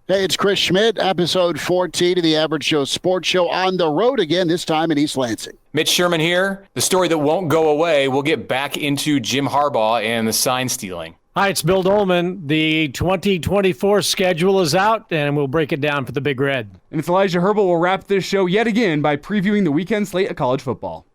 Hey, it's Chris Schmidt, episode 14 of the Average Joe Sports Show, on the road again, this time in East Lansing. Mitch Sherman here. The story that won't go away. We'll get back into Jim Harbaugh and the sign stealing. Hi, it's Bill Doleman. The 2024 schedule is out, and we'll break it down for the Big Red. And it's Elijah Herbel. Will wrap this show yet again by previewing the weekend slate of college football.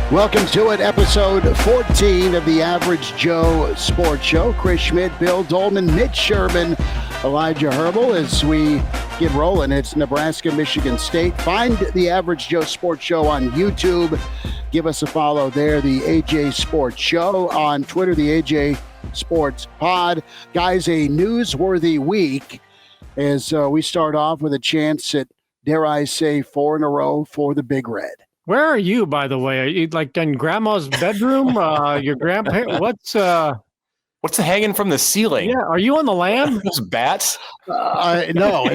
Welcome to it, episode 14 of the Average Joe Sports Show. Chris Schmidt, Bill Doleman, Mitch Sherman, Elijah Herbel. As we get rolling, it's Nebraska-Michigan State. Find the Average Joe Sports Show on YouTube. Give us a follow there, the AJ Sports Show. On Twitter, the AJ Sports Pod. Guys, a newsworthy week as we start off with a chance at, dare I say, 4 in a row for the Big Red. Where are you, by the way? Are you like in Grandma's bedroom? Your grandpa? What's hanging from the ceiling? Yeah, are you on the land? Those bats? No,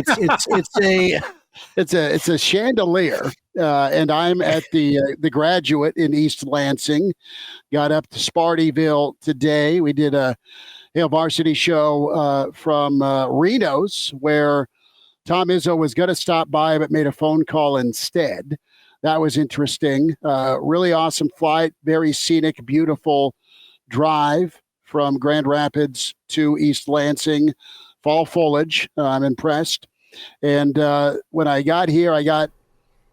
it's a chandelier, and I'm at the Graduate in East Lansing. Got up to Spartyville today. We did a varsity show from Reno's, where Tom Izzo was going to stop by but made a phone call instead. That was interesting. Really awesome flight, very scenic, beautiful drive from Grand Rapids to East Lansing. Fall foliage. I'm impressed. And when I got here, I got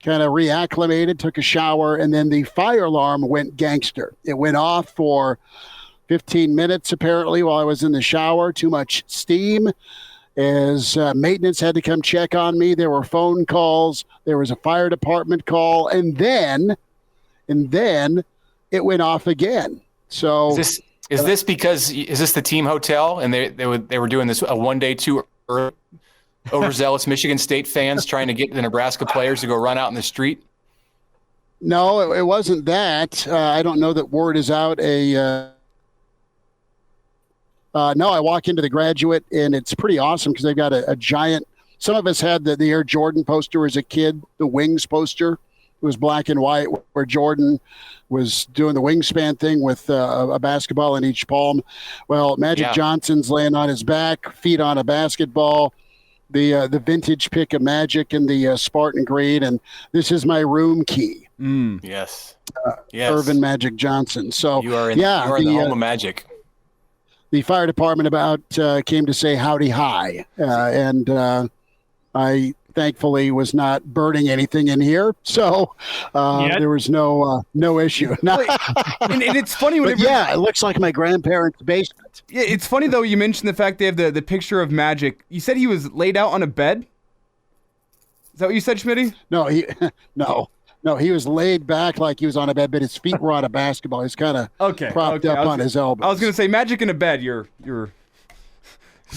kind of reacclimated, took a shower, and then the fire alarm went gangster. It went off for 15 minutes, apparently, while I was in the shower. Too much steam. As maintenance had to come check on me. There were phone calls. There was a fire department call, and then it went off again. So is this because the team hotel and they were doing this a one-day tour? Overzealous Michigan State fans trying to get the Nebraska players to go run out in the street? No, it wasn't that. I don't know that word is out. No, I walk into the Graduate, and it's pretty awesome because they've got a giant – some of us had the Air Jordan poster as a kid, the Wings poster. It was black and white, where Jordan was doing the wingspan thing with a basketball in each palm. Well, Magic Johnson's laying on his back, feet on a basketball, the vintage pick of Magic in the Spartan green, and this is my room key. Yes. Irvin Magic Johnson. So you are in the home of Magic. The fire department came to say howdy hi, and I thankfully was not burning anything in here, so there was no issue. and it's funny when it looks like my grandparents' basement. Yeah, it's funny though. You mentioned the fact they have the picture of Magic. You said he was laid out on a bed. Is that what you said, Schmitty? No, he was laid back like he was on a bed, but his feet were on a basketball. He's kind of propped up on his elbows. I was going to say, Magic in a bed, you're I'm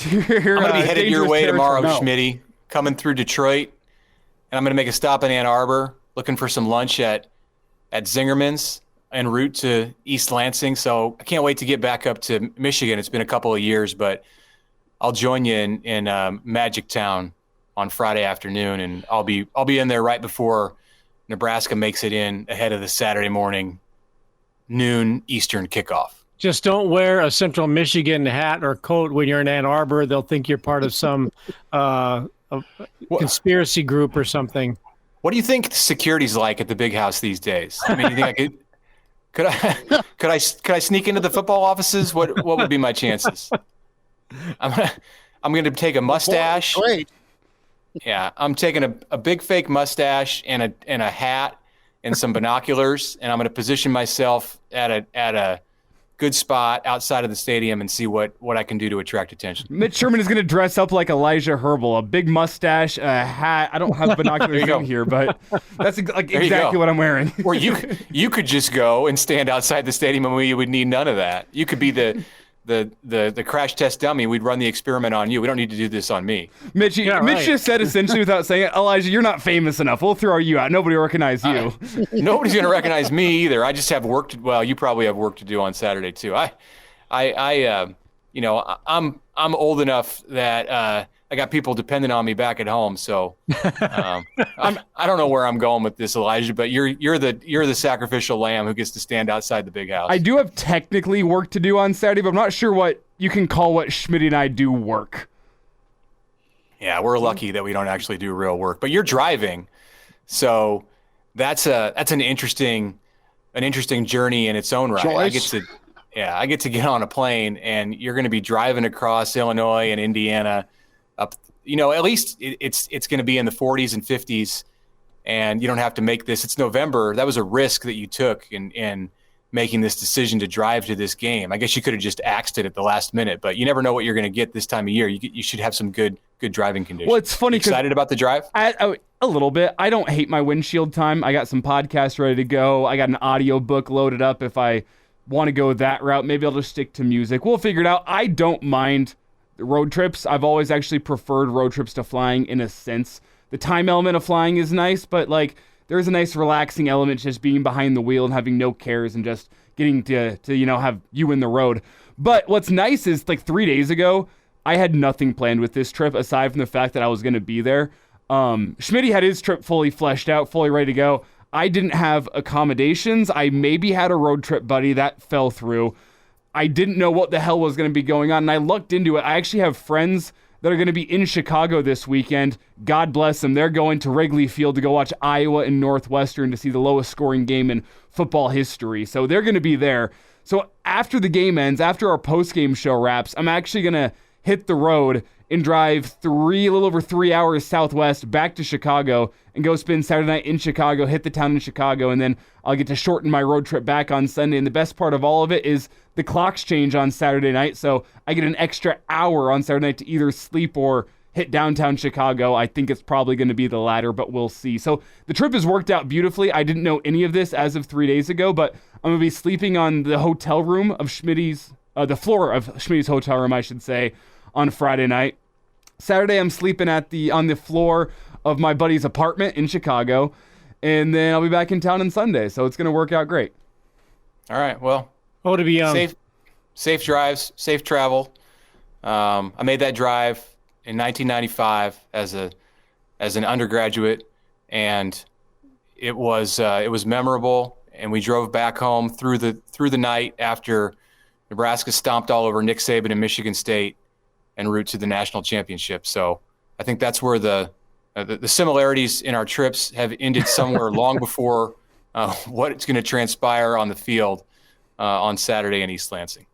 going to be headed your way tomorrow, Schmitty, coming through Detroit, and I'm going to make a stop in Ann Arbor, looking for some lunch at Zingerman's en route to East Lansing. So I can't wait to get back up to Michigan. It's been a couple of years, but I'll join you in Magic Town on Friday afternoon, and I'll be in there right before Nebraska makes it in ahead of the Saturday morning noon Eastern kickoff. Just don't wear a Central Michigan hat or coat when you're in Ann Arbor. They'll think you're part of some conspiracy group or something. What do you think security's like at the Big House these days? I mean, you think could I sneak into the football offices? What would be my chances? I'm going to take a mustache. Great. Yeah, I'm taking a big fake mustache and a hat and some binoculars, and I'm going to position myself at a good spot outside of the stadium and see what I can do to attract attention. Mitch Sherman is going to dress up like Elijah Herbel, a big mustache, a hat. I don't have binoculars in here, but that's exactly what I'm wearing. Or you could just go and stand outside the stadium and we would need none of that. You could be the crash test dummy. We'd run the experiment on you. We don't need to do this on me. Mitch just said essentially without saying it, Elijah, you're not famous enough. We'll throw you out. Nobody will recognize you. Nobody's going to recognize me either. I just have work to. Well, you probably have work to do on Saturday too. I'm old enough that got people dependent on me back at home. So I don't know where I'm going with this, Elijah, but you're the sacrificial lamb who gets to stand outside the big house. I do have technically work to do on Saturday, but I'm not sure what you can call what Schmidt and I do work. Yeah, we're lucky that we don't actually do real work, but you're driving. So that's an interesting journey in its own right. Choice. I get to get on a plane, and you're going to be driving across Illinois and Indiana up, at least it's going to be in the 40s and 50s, and you don't have to make this. It's November. That was a risk that you took in making this decision to drive to this game. I guess you could have just axed it at the last minute, but you never know what you're going to get this time of year. You should have some good driving conditions. Well, it's funny. Excited about the drive? A little bit. I don't hate my windshield time. I got some podcasts ready to go. I got an audio book loaded up. If I want to go that route, maybe I'll just stick to music. We'll figure it out. I don't mind road trips. I've always actually preferred road trips to flying in a sense. The time element of flying is nice, but there's a nice relaxing element just being behind the wheel and having no cares and just getting to have you in the road. But what's nice is 3 days ago, I had nothing planned with this trip aside from the fact that I was going to be there. Schmidt had his trip fully fleshed out, fully ready to go. I didn't have accommodations. I maybe had a road trip buddy that fell through. I didn't know what the hell was going to be going on, and I looked into it. I actually have friends that are going to be in Chicago this weekend. God bless them. They're going to Wrigley Field to go watch Iowa and Northwestern to see the lowest scoring game in football history. So they're going to be there. So after the game ends, after our post-game show wraps, I'm actually going to hit the road and drive a little over 3 hours southwest back to Chicago and go spend Saturday night in Chicago, hit the town in Chicago, and then I'll get to shorten my road trip back on Sunday. And the best part of all of it is the clocks change on Saturday night, so I get an extra hour on Saturday night to either sleep or hit downtown Chicago. I think it's probably going to be the latter, but we'll see. So the trip has worked out beautifully. I didn't know any of this as of 3 days ago, but I'm going to be sleeping on the hotel room of Schmidt's, the floor of Schmidt's hotel room, I should say, on Friday night. Saturday, I'm sleeping on the floor of my buddy's apartment in Chicago, and then I'll be back in town on Sunday, so it's going to work out great. All right, well, to be safe drives, safe travel. I made that drive in 1995 as an undergraduate, and it was memorable. And we drove back home through the night after Nebraska stomped all over Nick Saban and Michigan State en route to the national championship. So I think that's where the similarities in our trips have ended somewhere long before what's going to transpire on the field on Saturday in East Lansing.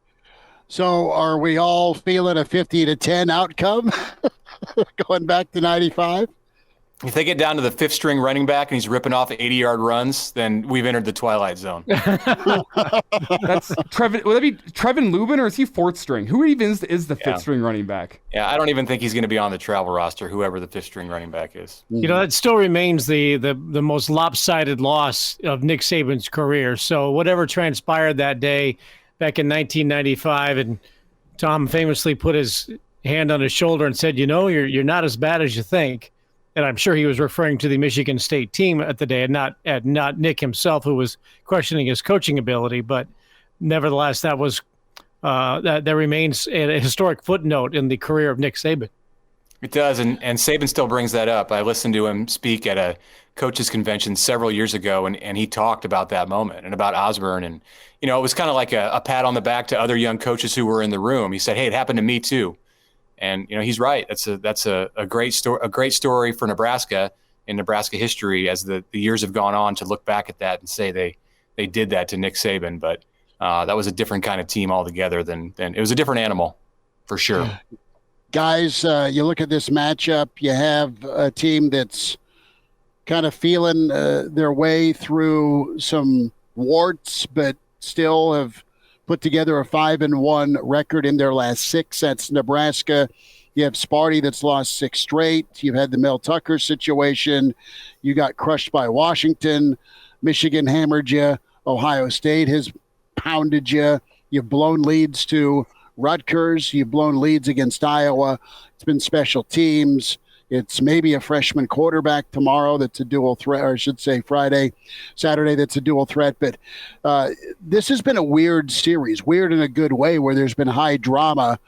So are we all feeling a 50-10 outcome going back to 95? If they get down to the fifth string running back and he's ripping off 80-yard runs, then we've entered the twilight zone. That's Trevin. Would that be Trevin Lubin, or is he fourth string? Who even is the fifth string running back? Yeah, I don't even think he's going to be on the travel roster, whoever the fifth string running back is. That still remains the most lopsided loss of Nick Saban's career. So whatever transpired that day back in 1995, and Tom famously put his hand on his shoulder and said, you're not as bad as you think. And I'm sure he was referring to the Michigan State team at the day, and not Nick himself, who was questioning his coaching ability. But nevertheless, that was that remains a historic footnote in the career of Nick Saban. It does, and Saban still brings that up. I listened to him speak at a coaches convention several years ago, and he talked about that moment and about Osborne. And it was kind of like a pat on the back to other young coaches who were in the room. He said, "Hey, it happened to me too." And he's right. That's a great story for Nebraska in Nebraska history as the years have gone on to look back at that and say they did that to Nick Saban. But that was a different kind of team altogether than it was a different animal for sure. Guys, you look at this matchup. You have a team that's kind of feeling their way through some warts, but still have put together a 5-1 record in their last 6. That's Nebraska. You have Sparty that's lost 6 straight. You've had the Mel Tucker situation. You got crushed by Washington. Michigan hammered you. Ohio State has pounded you. You've blown leads to Rutgers. You've blown leads against Iowa. It's been special teams. It's maybe a freshman quarterback tomorrow that's a dual threat, or I should say Saturday that's a dual threat. But this has been a weird series, weird in a good way, where there's been high drama.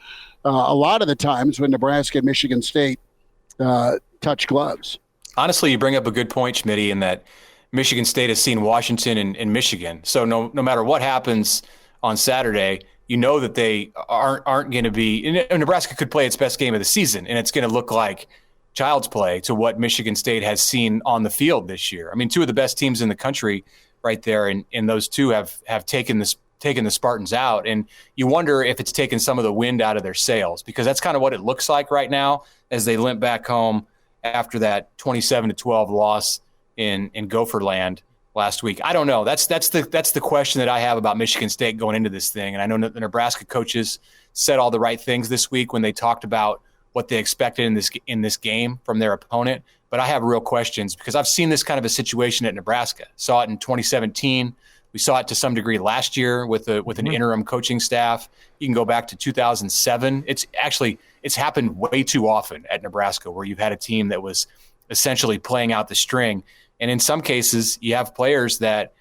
a lot of the times when Nebraska and Michigan State touch gloves. Honestly, you bring up a good point, Schmidt, in that Michigan State has seen Washington and Michigan. So no matter what happens on Saturday, you know that they aren't going to be – Nebraska could play its best game of the season, and it's going to look like child's play to what Michigan State has seen on the field this year. I mean, two of the best teams in the country right there, and those two have taken the Spartans out. And you wonder if it's taken some of the wind out of their sails, because that's kind of what it looks like right now as they limp back home after that 27-12 loss in Gopherland last week. I don't know. That's the question that I have about Michigan State going into this thing. And I know the Nebraska coaches said all the right things this week when they talked about what they expected in this game from their opponent. But I have real questions, because I've seen this kind of a situation at Nebraska. Saw it in 2017. We saw it to some degree last year with an interim coaching staff. You can go back to 2007. It's happened way too often at Nebraska, where you've had a team that was essentially playing out the string. And in some cases, you have players that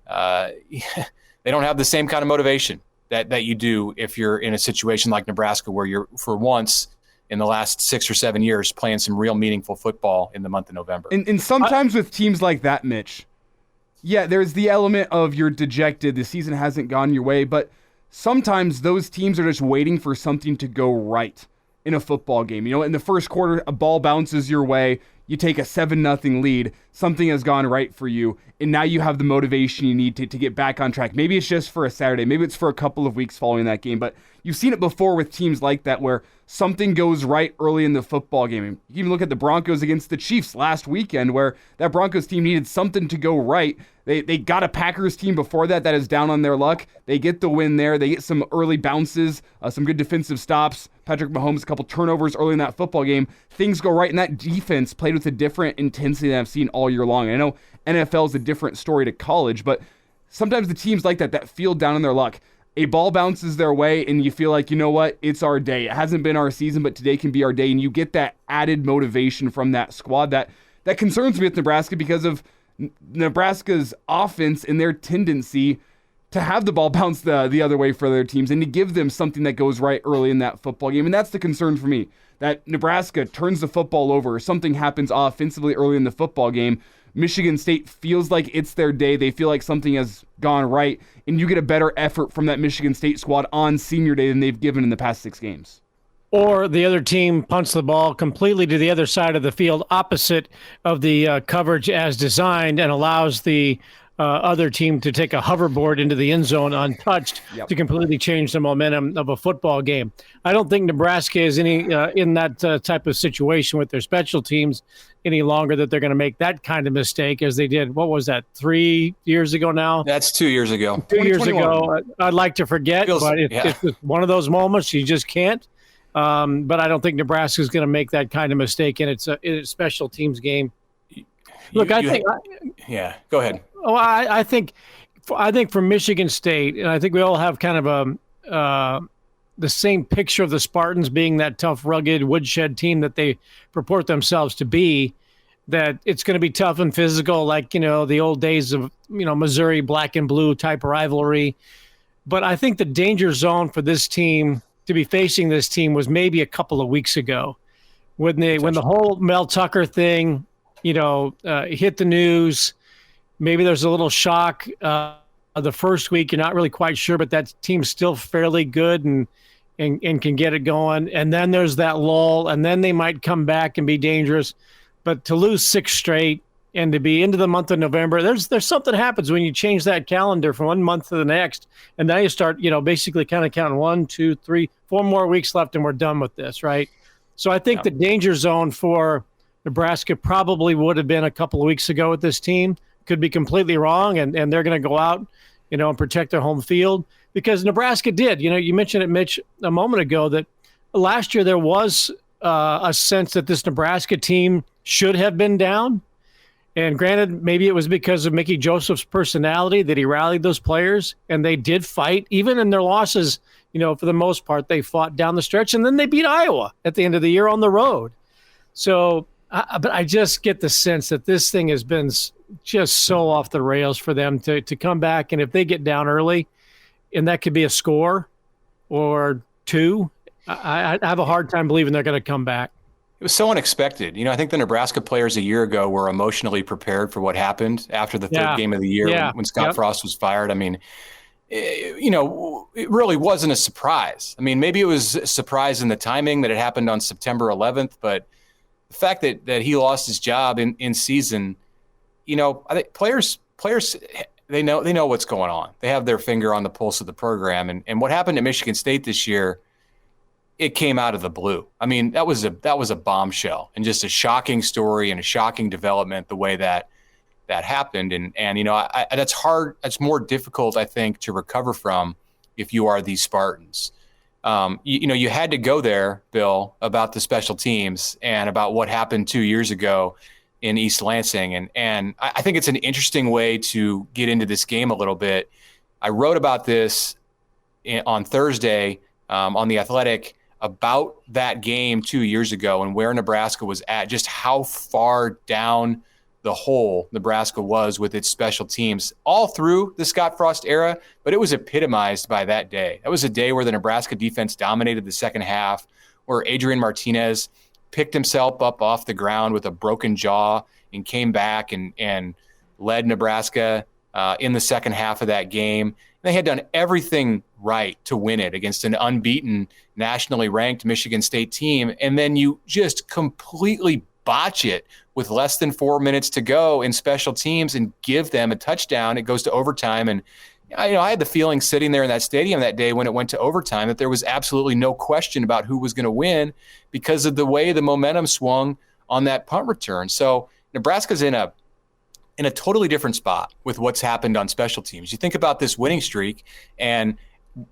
they don't have the same kind of motivation that you do if you're in a situation like Nebraska, where you're, for once in the last 6 or 7 years, playing some real meaningful football in the month of November. And sometimes with teams like that, Mitch, yeah, there's the element of you're dejected, the season hasn't gone your way, but sometimes those teams are just waiting for something to go right in a football game. You know, in the first quarter, a ball bounces your way, you take a 7-0 lead, something has gone right for you, and now you have the motivation you need to get back on track. Maybe it's just for a Saturday, maybe it's for a couple of weeks following that game, but you've seen it before with teams like that where something goes right early in the football game. You can even look at the Broncos against the Chiefs last weekend, where that Broncos team needed something to go right. They got a Packers team before that is down on their luck. They get the win there. They get some early bounces, some good defensive stops. Patrick Mahomes, a couple turnovers early in that football game. Things go right, and that defense played with a different intensity than I've seen all year long. And I know NFL is a different story to college, but sometimes the teams like that feel down on their luck. A ball bounces their way, and you feel like, you know what, it's our day. It hasn't been our season, but today can be our day, and you get that added motivation from that squad. That concerns me with Nebraska, because of Nebraska's offense and their tendency to have the ball bounce the other way for their teams and to give them something that goes right early in that football game. And that's the concern for me, that Nebraska turns the football over or something happens offensively early in the football game. Michigan State feels like it's their day. They feel like something has gone right, and you get a better effort from that Michigan State squad on senior day than they've given in the past 6 games. Or the other team punts the ball completely to the other side of the field, opposite of the coverage as designed, and allows the other team to take a hoverboard into the end zone untouched to completely change the momentum of a football game. I don't think Nebraska is in that type of situation with their special teams any longer, that they're going to make that kind of mistake as they did. What was that, 3 years ago now? That's 2 years ago. 2 years ago. I'd like to forget, but it's one of those moments you just can't. But I don't think Nebraska is going to make that kind of mistake in its special teams game. Look, go ahead. Oh, I think for Michigan State, and I think we all have kind of the same picture of the Spartans being that tough, rugged, woodshed team that they purport themselves to be, that it's going to be tough and physical, like, the old days of, Missouri black and blue type rivalry. But I think the danger zone for this team to be facing this team was maybe a couple of weeks ago when the whole Mel Tucker thing, hit the news. Maybe there's a little shock the first week. You're not really quite sure, but that team's still fairly good and can get it going. And then there's that lull, and then they might come back and be dangerous. But to lose 6 straight and to be into the month of November, there's something happens when you change that calendar from one month to the next. And now you start, basically kind of counting 1, 2, 3, 4 more weeks left, and we're done with this, right? So I think the danger zone for Nebraska probably would have been a couple of weeks ago with this team. Could be completely wrong, and they're going to go out, and protect their home field, because Nebraska did. You mentioned it, Mitch, a moment ago, that last year there was a sense that this Nebraska team should have been down. And granted, maybe it was because of Mickey Joseph's personality that he rallied those players, and they did fight. Even in their losses, for the most part, they fought down the stretch, and then they beat Iowa at the end of the year on the road. So, but I just get the sense that this thing has been just so off the rails for them to come back. And if they get down early, and that could be a score or 2, I have a hard time believing they're going to come back. It was so unexpected. I think the Nebraska players a year ago were emotionally prepared for what happened after the third game of the year when Scott Frost was fired. I mean, it really wasn't a surprise. I mean, maybe it was a surprise in the timing that it happened on September 11th, but the fact that he lost his job in season, I think players they know what's going on. They have their finger on the pulse of the program, and what happened at Michigan State this year, it came out of the blue. I mean, that was a bombshell and just a shocking story and a shocking development the way that happened. And that's hard. That's more difficult, I think, to recover from if you are these Spartans. You had to go there, Bill, about the special teams and about what happened 2 years ago in East Lansing. And I think it's an interesting way to get into this game a little bit. I wrote about this on Thursday on The Athletic about that game 2 years ago and where Nebraska was at, just how far down the hole Nebraska was with its special teams all through the Scott Frost era, but it was epitomized by that day. That was a day where the Nebraska defense dominated the second half, where Adrian Martinez picked himself up off the ground with a broken jaw and came back and led Nebraska in the second half of that game. They had done everything right to win it against an unbeaten, nationally ranked Michigan State team, and then you just completely botch it with less than 4 minutes to go in special teams and give them a touchdown. It goes to overtime, and I had the feeling sitting there in that stadium that day when it went to overtime that there was absolutely no question about who was going to win because of the way the momentum swung on that punt return. So Nebraska's in a totally different spot with what's happened on special teams. You think about this winning streak, and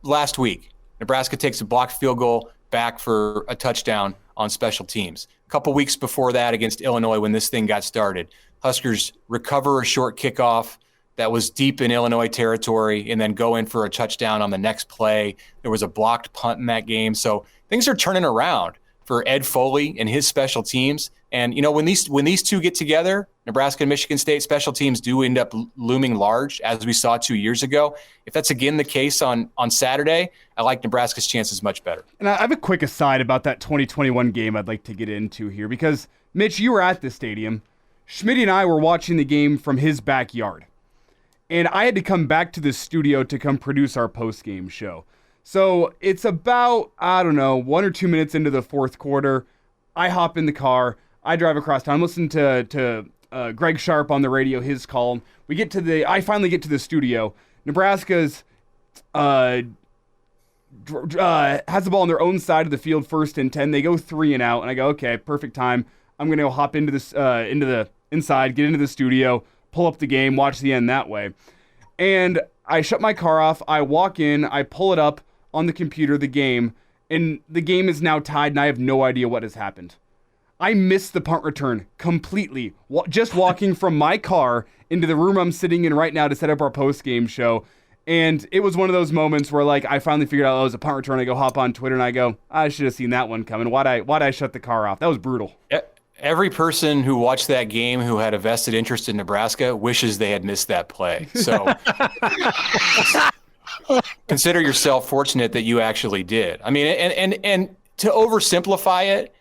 last week, Nebraska takes a blocked field goal back for a touchdown on special teams. A couple weeks before that against Illinois when this thing got started, Huskers recover a short kickoff that was deep in Illinois territory and then go in for a touchdown on the next play. There was a blocked punt in that game. So things are turning around for Ed Foley and his special teams. And, when these two get together, Nebraska and Michigan State special teams do end up looming large, as we saw 2 years ago. If that's again the case on Saturday, I like Nebraska's chances much better. And I have a quick aside about that 2021 game I'd like to get into here, because, Mitch, you were at the stadium. Schmidt and I were watching the game from his backyard. And I had to come back to the studio to come produce our post-game show. So it's about, 1 or 2 minutes into the fourth quarter. I hop in the car. I drive across town, listen to Greg Sharp on the radio, his call. I finally get to the studio. Nebraska's has the ball on their own side of the field, 1st and 10. They go 3 and out, and I go, okay, perfect time. I'm gonna go hop into the inside, get into the studio, pull up the game, watch the end that way. And I shut my car off. I walk in. I pull it up on the computer, the game, and the game is now tied, and I have no idea what has happened. I missed the punt return completely. Just walking from my car into the room I'm sitting in right now to set up our post-game show. And it was one of those moments where, I finally figured out it was a punt return. I go hop on Twitter, and I go, I should have seen that one coming. Why'd I shut the car off? That was brutal. Every person who watched that game who had a vested interest in Nebraska wishes they had missed that play. So consider yourself fortunate that you actually did. I mean, and to oversimplify it,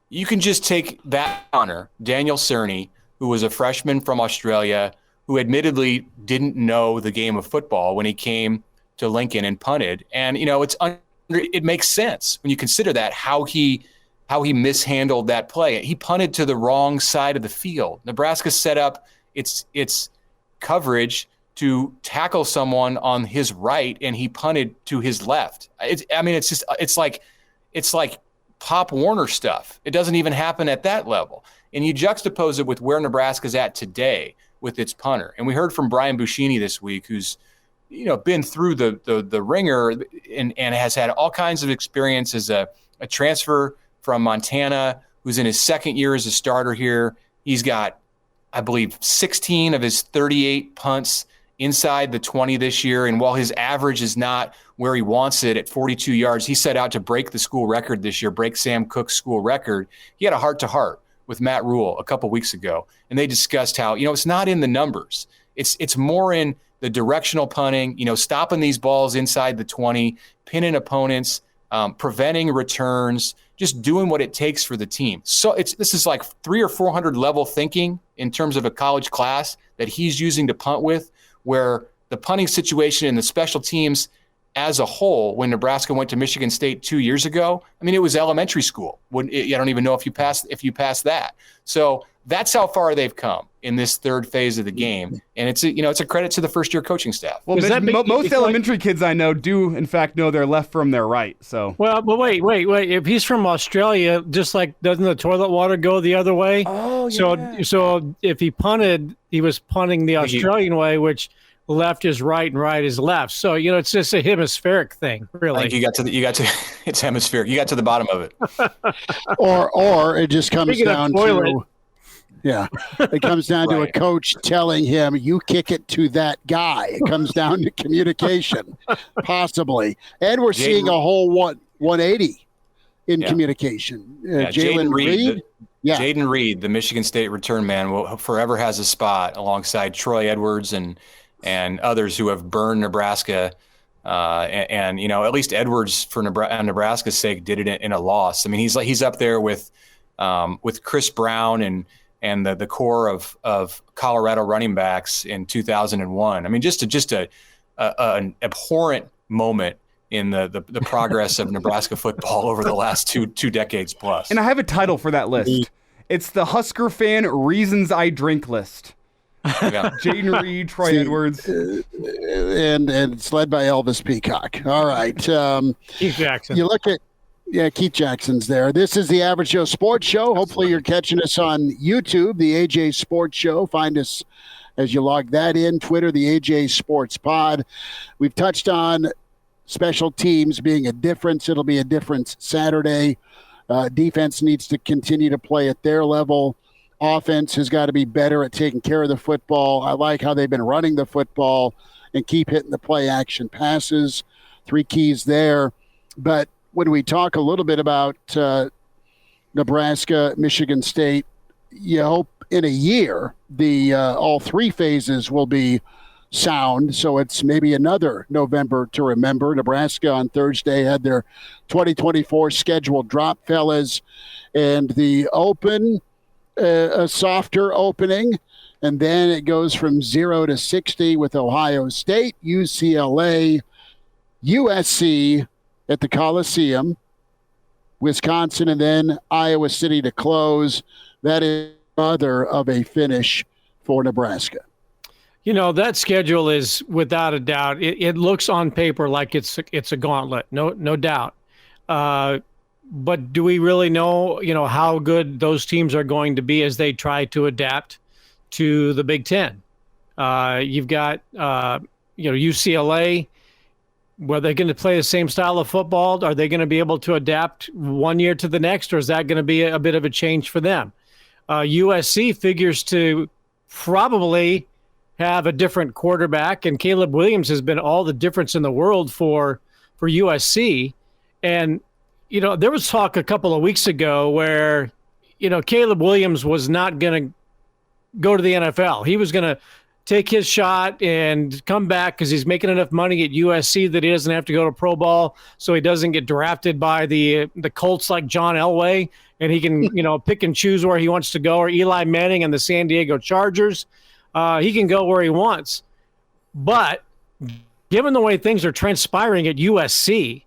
you can just take that honor, Daniel Cerny, who was a freshman from Australia, who admittedly didn't know the game of football when he came to Lincoln and punted. And, it makes sense when you consider that, how he mishandled that play. He punted to the wrong side of the field. Nebraska set up its coverage to tackle someone on his right, and he punted to his left. It's like Pop Warner stuff. It doesn't even happen at that level. And you juxtapose it with where Nebraska's at today with its punter. And we heard from Brian Buschini this week, who's been through the ringer and has had all kinds of experience as a transfer from Montana, who's in his second year as a starter here. He's got, I believe, 16 of his 38 punts inside the 20 this year. And while his average is not where he wants it at 42 yards, he set out to break the school record this year, break Sam Cook's school record. He had a heart-to-heart with Matt Rule a couple weeks ago, and they discussed how, it's not in the numbers. It's more in the directional punting, stopping these balls inside the 20, pinning opponents, preventing returns, just doing what it takes for the team. So this is like 300 or 400 level thinking in terms of a college class that he's using to punt with, where the punting situation and the special teams as a whole, when Nebraska went to Michigan State 2 years ago, I mean, it was elementary school. I don't even know if you passed that. So that's how far they've come in this third phase of the game, and it's a credit to the first-year coaching staff. Well, most elementary kids I know do, in fact, know their left from their right. So well, but wait. If he's from Australia, just like doesn't the toilet water go the other way? Oh, yeah. So if he punted, he was punting the Australian way, which left is right and right is left. So it's just a hemispheric thing, really. I think you got to it's hemispheric. You got to the bottom of it. or it just comes down to. Yeah, it comes down to a coach telling him, you kick it to that guy. It comes down to communication, possibly. And we're seeing a whole 180 in communication. Jaden Reed. Jaden Reed, the Michigan State return man, will forever has a spot alongside Troy Edwards and others who have burned Nebraska. And at least Edwards, for Nebraska's sake, did it in a loss. I mean, he's up there with Chris Brown and the core of Colorado running backs in 2001. I mean, just an abhorrent moment in the progress of Nebraska football over the last two decades plus. And I have a title for that list. It's the Husker fan reasons I drink list. Yeah. Jaden Reed, Troy Edwards, and it's led by Elvis Peacock. All right, Keith Jackson. You look at. Yeah, Keith Jackson's there. This is the Average Joe Sports Show. Hopefully you're catching us on YouTube, the AJ Sports Show. Find us as you log that in. Twitter, the AJ Sports Pod. We've touched on special teams being a difference. It'll be a difference Saturday. Defense needs to continue to play at their level. Offense has got to be better at taking care of the football. I like how they've been running the football and keep hitting the play action passes. 3 keys there. But when we talk a little bit about Nebraska, Michigan State, you hope in a year all 3 phases will be sound. So it's maybe another November to remember. Nebraska on Thursday had their 2024 schedule drop, fellas, and the open, a softer opening. And then it goes from 0 to 60 with Ohio State, UCLA, USC, at the Coliseum, Wisconsin, and then Iowa City to close. That is other of a finish for Nebraska. That schedule is, without a doubt, it looks on paper like it's a gauntlet, no doubt. But do we really know, how good those teams are going to be as they try to adapt to the Big Ten? You've got, UCLA. Were they going to play the same style of football? Are they going to be able to adapt one year to the next, or is that going to be a bit of a change for them? USC figures to probably have a different quarterback, and Caleb Williams has been all the difference in the world for USC. And, there was talk a couple of weeks ago where, Caleb Williams was not going to go to the NFL. He was going to take his shot and come back because he's making enough money at USC that he doesn't have to go to pro ball, so he doesn't get drafted by the Colts like John Elway, and he can pick and choose where he wants to go, or Eli Manning and the San Diego Chargers. He can go where he wants. But given the way things are transpiring at USC,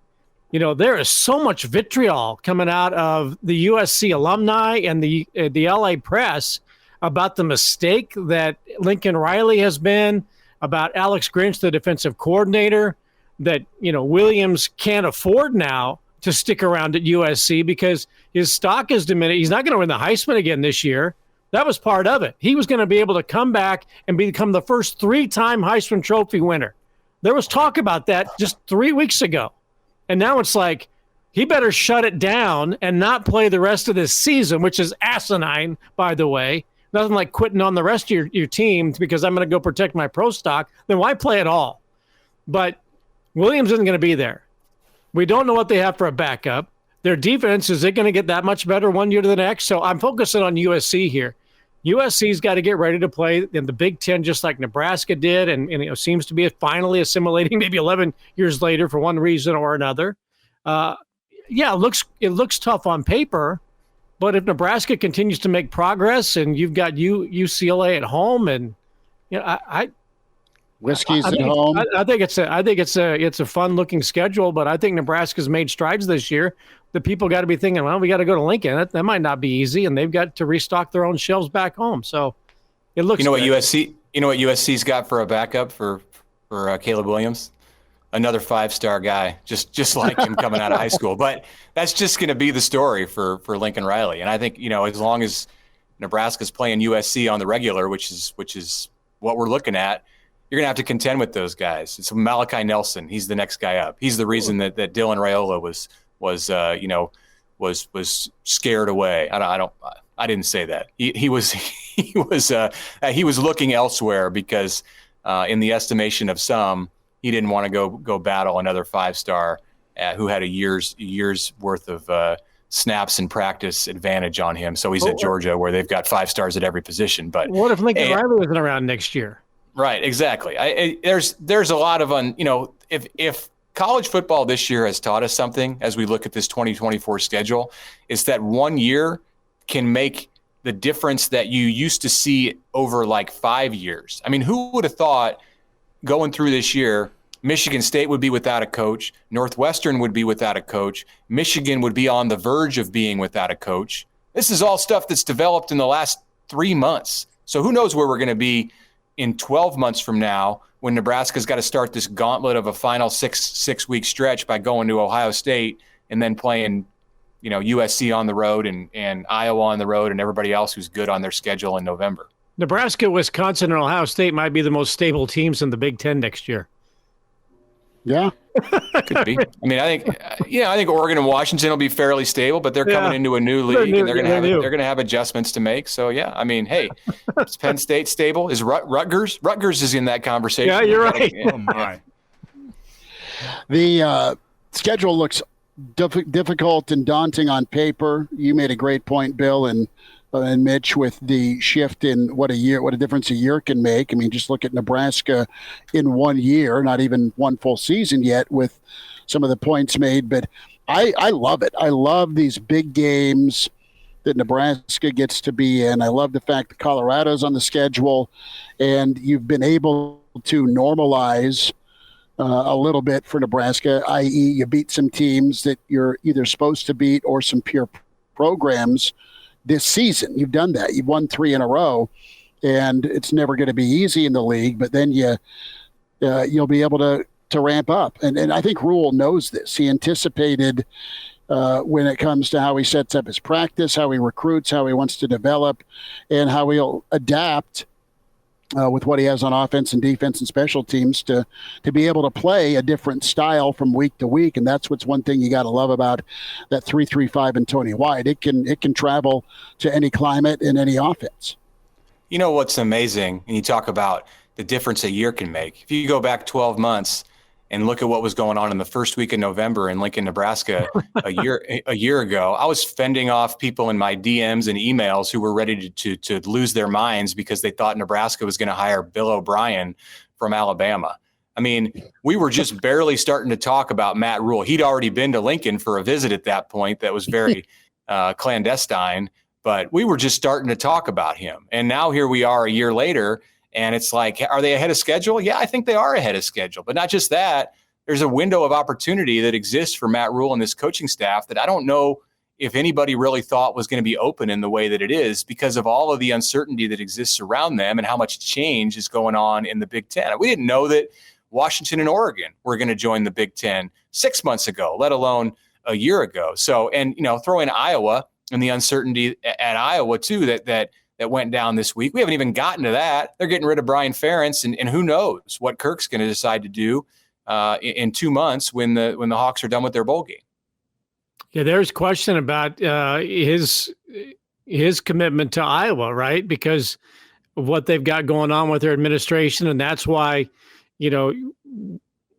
there is so much vitriol coming out of the USC alumni and the LA press about the mistake that Lincoln Riley has been, about Alex Grinch, the defensive coordinator, that, Williams can't afford now to stick around at USC because his stock is diminished. He's not going to win the Heisman again this year. That was part of it. He was going to be able to come back and become the first 3-time Heisman Trophy winner. There was talk about that just 3 weeks ago. And now it's like, he better shut it down and not play the rest of this season, which is asinine, by the way. Nothing like quitting on the rest of your team because I'm going to go protect my pro stock. Then why play at all? But Williams isn't going to be there. We don't know what they have for a backup. Their defense, is it going to get that much better one year to the next? So I'm focusing on USC here. USC's got to get ready to play in the Big Ten just like Nebraska did, and seems to be finally assimilating maybe 11 years later for one reason or another. Yeah, it looks tough on paper, but if Nebraska continues to make progress and you've got UCLA at home, and Whiskey's at home. I think it's a fun looking schedule, but I think Nebraska's made strides this year. The people got to be thinking, well, we got to go to Lincoln. That might not be easy, and they've got to restock their own shelves back home. So it looks. What USC's got for a backup for Caleb Williams? Another 5-star guy, just like him coming out of high school. But that's just going to be the story for Lincoln Riley. And I think as long as Nebraska's playing USC on the regular, which is what we're looking at, you're going to have to contend with those guys. It's Malachi Nelson. He's the next guy up. He's the reason that Dylan Raiola was scared away. I didn't say that. He was looking elsewhere because in the estimation of some, he didn't want to go battle another 5-star who had a year's worth of snaps and practice advantage on him. So he's at Georgia, where they've got 5 stars at every position. But what if Lincoln Riley wasn't around next year? Right, exactly. There's a lot of if college football this year has taught us something as we look at this 2024 schedule, is that 1 year can make the difference that you used to see over like 5 years. I mean, who would have thought going through this year, Michigan State would be without a coach, Northwestern would be without a coach, Michigan would be on the verge of being without a coach. This is all stuff that's developed in the last 3 months. So who knows where we're going to be in 12 months from now when Nebraska's got to start this gauntlet of a final six-week stretch by going to Ohio State and then playing USC on the road and Iowa on the road and everybody else who's good on their schedule in November. Nebraska, Wisconsin, and Ohio State might be the most stable teams in the Big Ten next year. Yeah, could be. I mean, I think Oregon and Washington will be fairly stable, but they're coming into a new league and they're going to have adjustments to make. So yeah, I mean, hey, is Penn State stable? Is Rutgers? Rutgers is in that conversation. Yeah, you're right. Oh my. The schedule looks difficult and daunting on paper. You made a great point, Bill, and Mitch, with the shift in what a difference a year can make. I mean, just look at Nebraska in 1 year, not even one full season yet, with some of the points made. But I love it. I love these big games that Nebraska gets to be in. I love the fact that Colorado's on the schedule, and you've been able to normalize a little bit for Nebraska, i.e. you beat some teams that you're either supposed to beat or some peer programs this season. You've done that. You've won 3 in a row, and it's never going to be easy in the league, but then you'll be able to ramp up. And I think Rule knows this. He anticipated when it comes to how he sets up his practice, how he recruits, how he wants to develop, and how he'll adapt with what he has on offense and defense and special teams to be able to play a different style from week to week. And that's what's one thing you got to love about that 3-3-5 and Tony White. It can travel to any climate and any offense. You know what's amazing, and you talk about the difference a year can make. If you go back 12 months and look at what was going on in the first week of November in Lincoln, Nebraska a year ago, I was fending off people in my DMs and emails who were ready to lose their minds because they thought Nebraska was going to hire Bill O'Brien from Alabama. I mean, we were just barely starting to talk about Matt Rule. He'd already been to Lincoln for a visit at that point that was very clandestine, but we were just starting to talk about him. And now here we are a year later, and it's like, are they ahead of schedule? Yeah, I think they are ahead of schedule. But not just that, there's a window of opportunity that exists for Matt Rule and this coaching staff that I don't know if anybody really thought was going to be open in the way that it is because of all of the uncertainty that exists around them and how much change is going on in the Big Ten. We didn't know that Washington and Oregon were going to join the Big Ten 6 months ago, let alone a year ago. So, and, throw in Iowa and the uncertainty at Iowa too, that went down this week. We haven't even gotten to that. They're getting rid of Brian Ferentz, and who knows what Kirk's going to decide to do in 2 months when the Hawks are done with their bowl game. Yeah, there's question about his commitment to Iowa, right? Because of what they've got going on with their administration, and that's why, the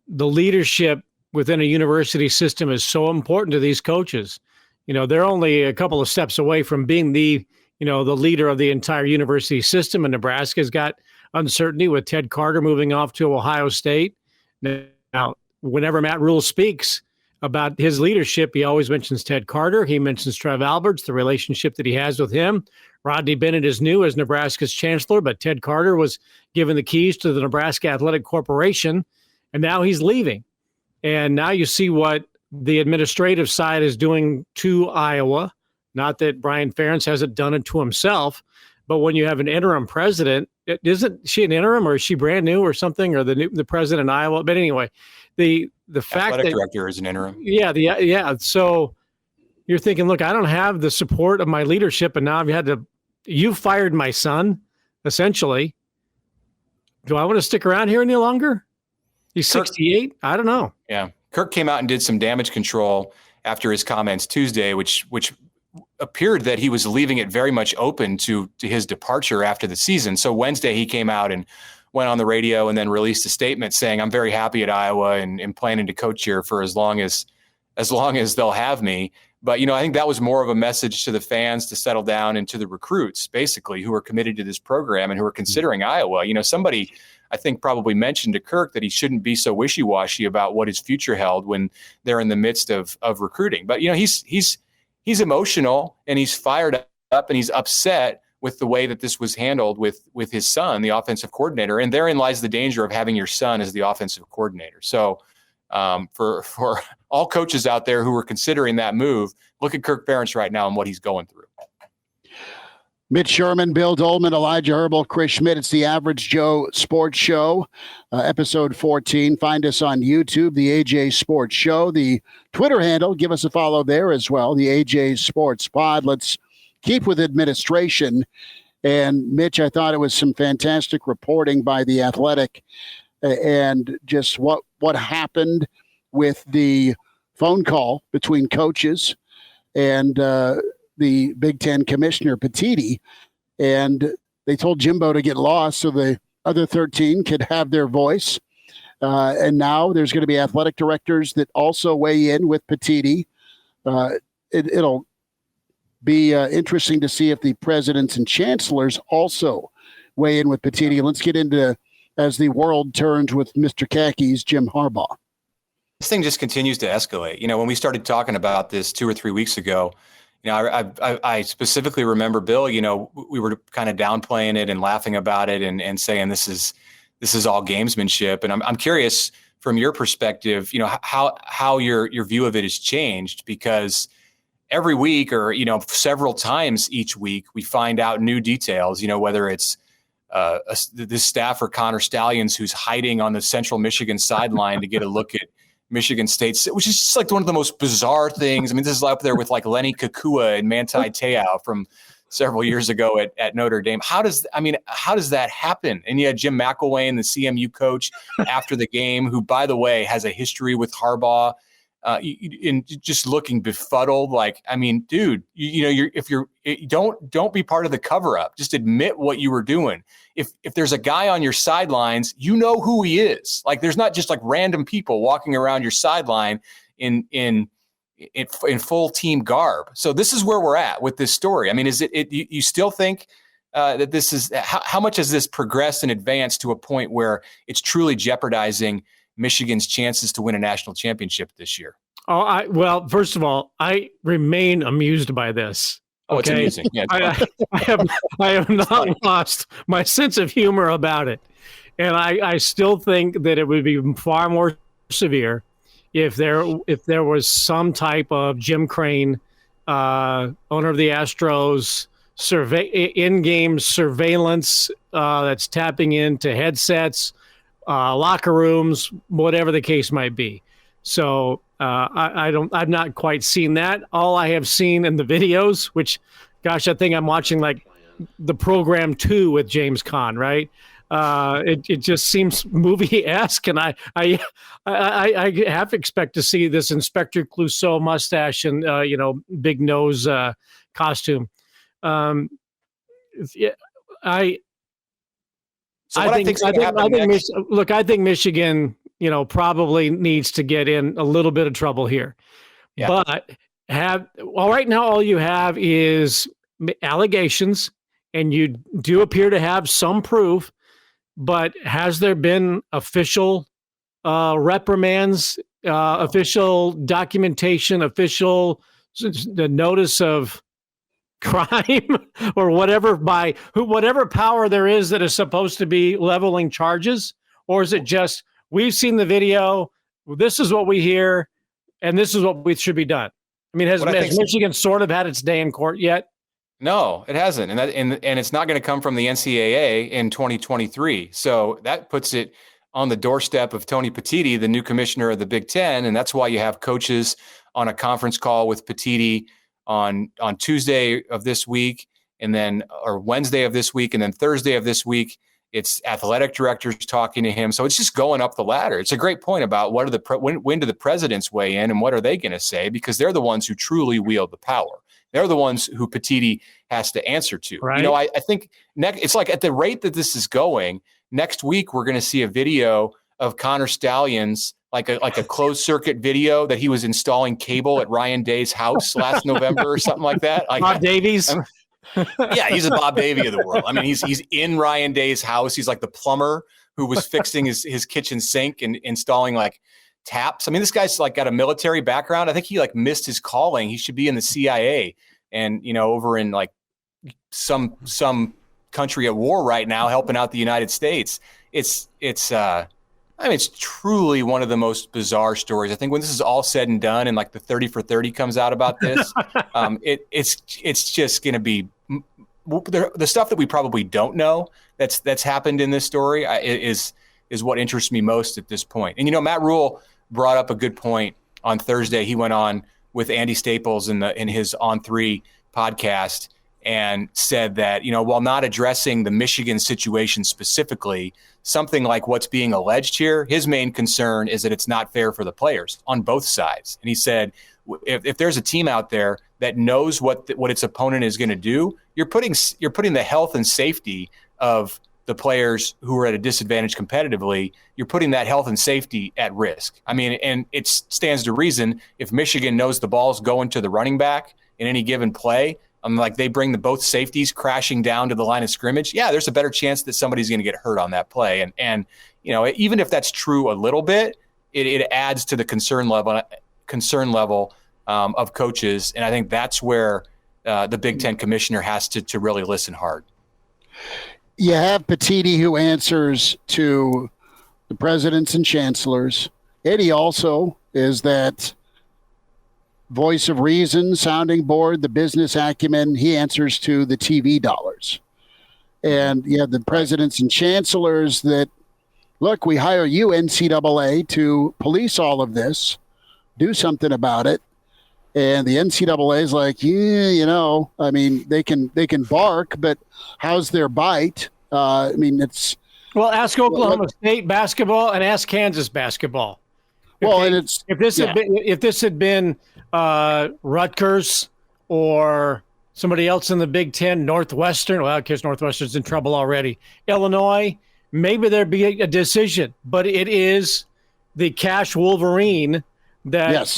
leadership within a university system is so important to these coaches. They're only a couple of steps away from being the leader of the entire university system, and Nebraska's got uncertainty with Ted Carter moving off to Ohio State. Now, whenever Matt Rule speaks, about his leadership, he always mentions Ted Carter. He mentions Trev Alberts, the relationship that he has with him. Rodney Bennett is new as Nebraska's chancellor, but Ted Carter was given the keys to the Nebraska Athletic Corporation, and now he's leaving. And now you see what the administrative side is doing to Iowa. Not that Brian Ferentz hasn't done it to himself, but when you have an interim president, isn't she an interim, or is she brand new or something, or the president in Iowa? But anyway, the fact athletic that director is an interim. Yeah. So you're thinking, look, I don't have the support of my leadership, and now you fired my son, essentially. Do I want to stick around here any longer? He's 68. I don't know. Yeah. Kirk came out and did some damage control after his comments Tuesday, which appeared that he was leaving it very much open to his departure after the season. So Wednesday he came out and went on the radio and then released a statement saying, I'm very happy at Iowa and planning to coach here for as long as they'll have me. But, I think that was more of a message to the fans to settle down and to the recruits, basically, who are committed to this program and who are considering Iowa. Somebody, I think, probably mentioned to Kirk that he shouldn't be so wishy-washy about what his future held when they're in the midst of recruiting. But, he's emotional and he's fired up and he's upset with the way that this was handled with his son, the offensive coordinator. And therein lies the danger of having your son as the offensive coordinator. So for all coaches out there who are considering that move, look at Kirk Ferentz right now and what he's going through. Mitch Sherman, Bill Doleman, Elijah Herbel, Chris Schmidt. It's the Average Joe Sports Show, episode 14. Find us on YouTube, the AJ Sports Show. The Twitter handle, give us a follow there as well, the AJ Sports Pod. Let's keep with administration. And Mitch, I thought it was some fantastic reporting by The Athletic and just what happened with the phone call between coaches and the Big Ten commissioner, Petitti, and they told Jimbo to get lost so the other 13 could have their voice. And now there's going to be athletic directors that also weigh in with Petitti. It'll be interesting to see if the presidents and chancellors also weigh in with Petitti. Let's get into, as the world turns with Mr. Khakis, Jim Harbaugh. This thing just continues to escalate. When we started talking about this 2 or 3 weeks ago, I specifically remember, Bill, we were kind of downplaying it and laughing about it and saying this is all gamesmanship. And I'm curious from your perspective, how your view of it has changed, because every week or, several times each week, we find out new details, whether it's this staffer, Connor Stallions, who's hiding on the Central Michigan sideline to get a look at Michigan State, which is just like one of the most bizarre things. I mean, this is up there with like Lenny Kakua and Manti Te'o from several years ago at Notre Dame. How does that happen? And you had Jim McElwain, the CMU coach, after the game, who, by the way, has a history with Harbaugh, in just looking befuddled. Like, I mean, dude, don't be part of the cover up. Just admit what you were doing. If there's a guy on your sidelines, who he is. Like, there's not just like random people walking around your sideline in full team garb. So this is where we're at with this story. I mean, is it you still think that this is how much has this progressed and advanced to a point where it's truly jeopardizing Michigan's chances to win a national championship this year? Well, first of all, I remain amused by this. Oh, okay? It's amusing. Yeah, I have not lost my sense of humor about it. And I still think that it would be far more severe if there was some type of Jim Crane, owner of the Astros, in-game surveillance that's tapping into headsets, locker rooms, whatever the case might be. So I've not quite seen that. All I have seen in the videos, which, gosh, I think I'm watching like the program 2 with James Caan, right? It just seems movie-esque, and I have to expect to see this Inspector Clouseau mustache and big nose costume. I think Michigan, probably needs to get in a little bit of trouble here. Yeah. But right now all you have is allegations, and you do appear to have some proof. But has there been official reprimands official documentation, the notice of crime or whatever by whatever power there is that is supposed to be leveling charges? Or is it just, we've seen the video, this is what we hear, and this is what we should be done? I mean, has Michigan sort of had its day in court yet? No, it hasn't. And it's not going to come from the NCAA in 2023. So that puts it on the doorstep of Tony Petitti, the new commissioner of the Big Ten. And that's why you have coaches on a conference call with Petitti on Tuesday of this week, or Wednesday of this week, and then Thursday of this week, it's athletic directors talking to him. So it's just going up the ladder. It's a great point about when do the presidents weigh in and what are they going to say, because they're the ones who truly wield the power. They're the ones who Petitti has to answer to. Right. I think it's like at the rate that this is going, next week we're going to see a video of Connor Stalions, like a closed circuit video that he was installing cable at Ryan Day's house last November or something like that. Like Bob Davies. Yeah, he's a Bob Davey of the world. I mean, he's in Ryan Day's house. He's like the plumber who was fixing his kitchen sink and installing like taps. I mean, this guy's like got a military background. I think he like missed his calling. He should be in the CIA and, over in like some country at war right now, helping out the United States. It's truly one of the most bizarre stories. I think when this is all said and done and like the 30 for 30 comes out about this, it's just going to be the stuff that we probably don't know that's happened in this story is what interests me most at this point. And, Matt Rule brought up a good point on Thursday. He went on with Andy Staples in his On 3 podcast and said that, while not addressing the Michigan situation specifically, something like what's being alleged here, his main concern is that it's not fair for the players on both sides. And he said, if there's a team out there that knows what its opponent is going to do, you're putting the health and safety of the players who are at a disadvantage competitively, you're putting that health and safety at risk. I mean, and it stands to reason if Michigan knows the ball's going to the running back in any given play, like they bring both safeties crashing down to the line of scrimmage, yeah, there's a better chance that somebody's going to get hurt on that play. And even if that's true a little bit, it adds to the concern level of coaches. And I think that's where the Big Ten commissioner has to really listen hard. You have Petitti, who answers to the presidents and chancellors. Eddie also is that voice of reason, sounding board, the business acumen. He answers to the TV dollars. And you have the presidents and chancellors that, look, we hire you, NCAA, to police all of this, do something about it. And the NCAA is like, I mean, they can bark, but how's their bite? It's well, ask Oklahoma State basketball and ask Kansas basketball. If this had been Rutgers or somebody else in the Big Ten, Northwestern, well, because Northwestern's in trouble already. Illinois, maybe there'd be a decision, but it is the Cash Wolverine that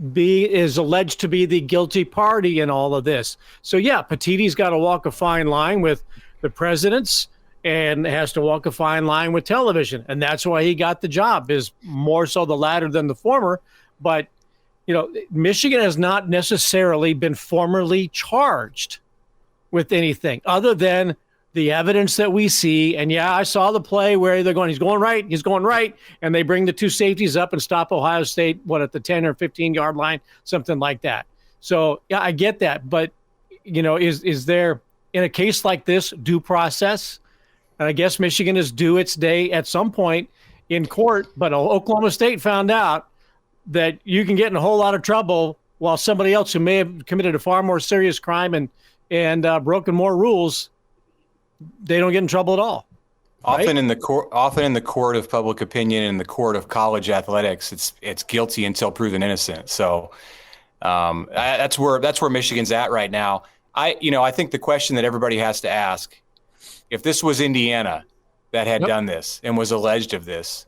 is alleged to be the guilty party in all of this. So yeah, Petitti's got to walk a fine line with the presidents and has to walk a fine line with television. And that's why he got the job, is more so the latter than the former. But, Michigan has not necessarily been formally charged with anything other than the evidence that we see. And yeah, I saw the play where he's going right. And they bring the two safeties up and stop Ohio State, at the 10 or 15 yard line, something like that. So yeah, I get that. But, is there, in a case like this, due process? And I guess Michigan is due its day at some point in court, but Oklahoma State found out that you can get in a whole lot of trouble while somebody else who may have committed a far more serious crime and broken more rules, they don't get in trouble at all. Right? Often in the court of public opinion and the court of college athletics, it's guilty until proven innocent. So that's where Michigan's at right now. I think the question that everybody has to ask, if this was Indiana that had done this and was alleged of this,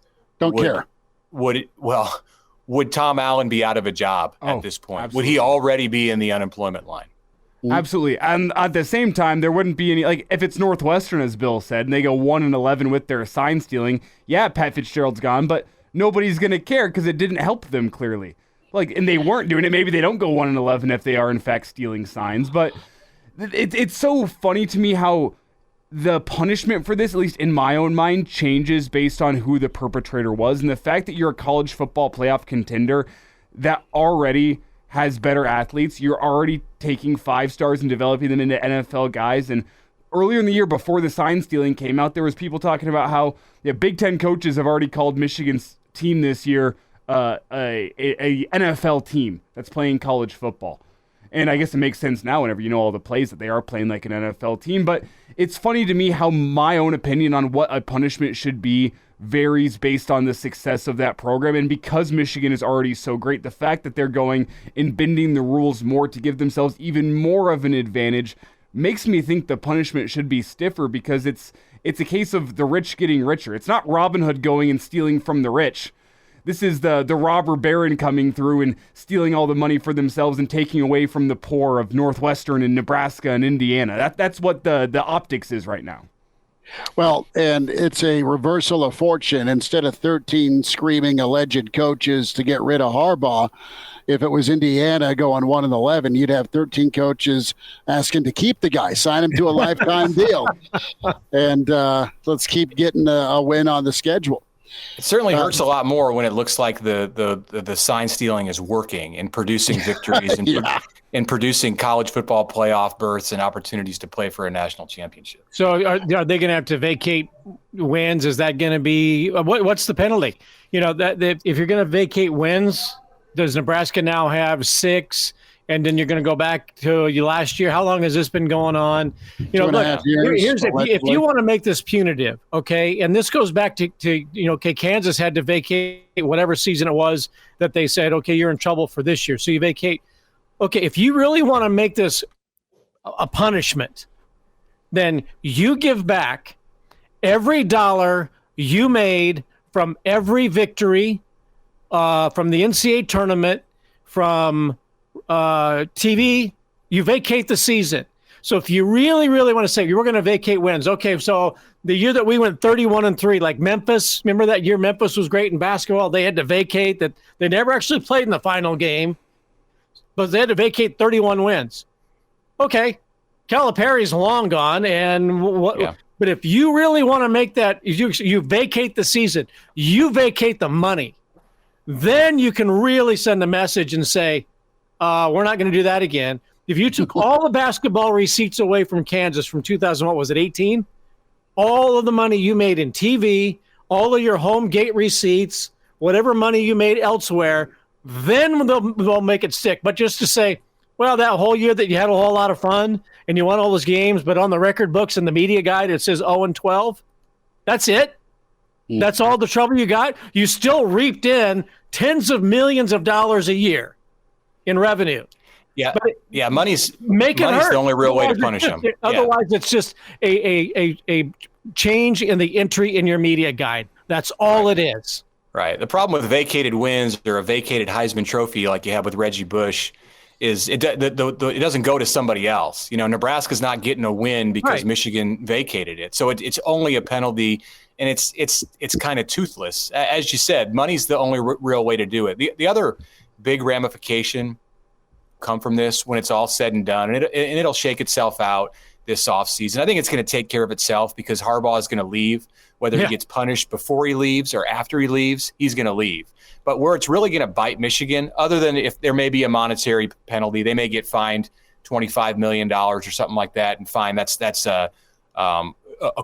would Tom Allen be out of a job at this point? Absolutely. Would he already be in the unemployment line? Absolutely. And at the same time, there wouldn't be any, like, if it's Northwestern, as Bill said, and they go 1-11 with their sign stealing, yeah, Pat Fitzgerald's gone, but nobody's going to care because it didn't help them clearly. And they weren't doing it. Maybe they don't go 1-11 if they are in fact stealing signs. But it's so funny to me how the punishment for this, at least in my own mind, changes based on who the perpetrator was. And the fact that you're a college football playoff contender that already has better athletes, you're already taking 5 stars and developing them into NFL guys. And earlier in the year, before the sign stealing came out, there was people talking about how Big Ten coaches have already called Michigan's team this year a NFL team that's playing college football. And I guess it makes sense now whenever you know all the plays that they are playing like an NFL team. But it's funny to me how my own opinion on what a punishment should be varies based on the success of that program. And because Michigan is already so great, the fact that they're going and bending the rules more to give themselves even more of an advantage makes me think the punishment should be stiffer, because it's a case of the rich getting richer. It's not Robin Hood going and stealing from the rich. This is the robber baron coming through and stealing all the money for themselves and taking away from the poor of Northwestern and Nebraska and Indiana. That's what the optics is right now. Well, and it's a reversal of fortune. Instead of 13 screaming alleged coaches to get rid of Harbaugh, if it was Indiana going 1-11, you'd have 13 coaches asking to keep the guy, sign him to a lifetime deal. And let's keep getting a win on the schedule. It certainly hurts a lot more when it looks like the sign stealing is working and producing victories and producing college football playoff berths and opportunities to play for a national championship. So are they going to have to vacate wins? Is that going to be what's the penalty? That if you're going to vacate wins, does Nebraska now have 6? And then you're going to go back to last year. How long has this been going on? Look, here's if you want to make this punitive, okay, and this goes back to Kansas had to vacate whatever season it was that they said, okay, you're in trouble for this year, so you vacate. Okay, if you really want to make this a punishment, then you give back every dollar you made from every victory, from the NCAA tournament, from TV, you vacate the season. So if you really, really want to say we're going to vacate wins, okay, so the year that we went 31-3, like Memphis, remember that year Memphis was great in basketball? They had to vacate that. They never actually played in the final game, but they had to vacate 31 wins. Okay, Calipari's long gone, and what? Yeah. But if you really want to make that, you vacate the season, you vacate the money, then you can really send a message and say, we're not going to do that again. If you took all the basketball receipts away from Kansas from 2018, all of the money you made in TV, all of your home gate receipts, whatever money you made elsewhere, then they'll make it stick. But just to say, well, that whole year that you had a whole lot of fun and you won all those games, but on the record books and the media guide it says 0-12, that's it. Yeah. That's all the trouble you got. You still reaped in tens of millions of dollars a year in revenue. Yeah, money's the only real way to punish them. Otherwise, it's just a change in the entry in your media guide. That's all it is. Right. The problem with vacated wins or a vacated Heisman Trophy like you have with Reggie Bush is it doesn't go to somebody else. Nebraska's not getting a win because Michigan vacated it. So it's only a penalty, and it's kind of toothless. As you said, money's the only real way to do it. The other big ramification come from this when it's all said and done, and it'll shake itself out this offseason. I think it's going to take care of itself because Harbaugh is going to leave. Whether he gets punished before he leaves or after he leaves, he's going to leave. But where it's really going to bite Michigan, other than if there may be a monetary penalty, they may get fined $25 million or something like that, and fine. That's a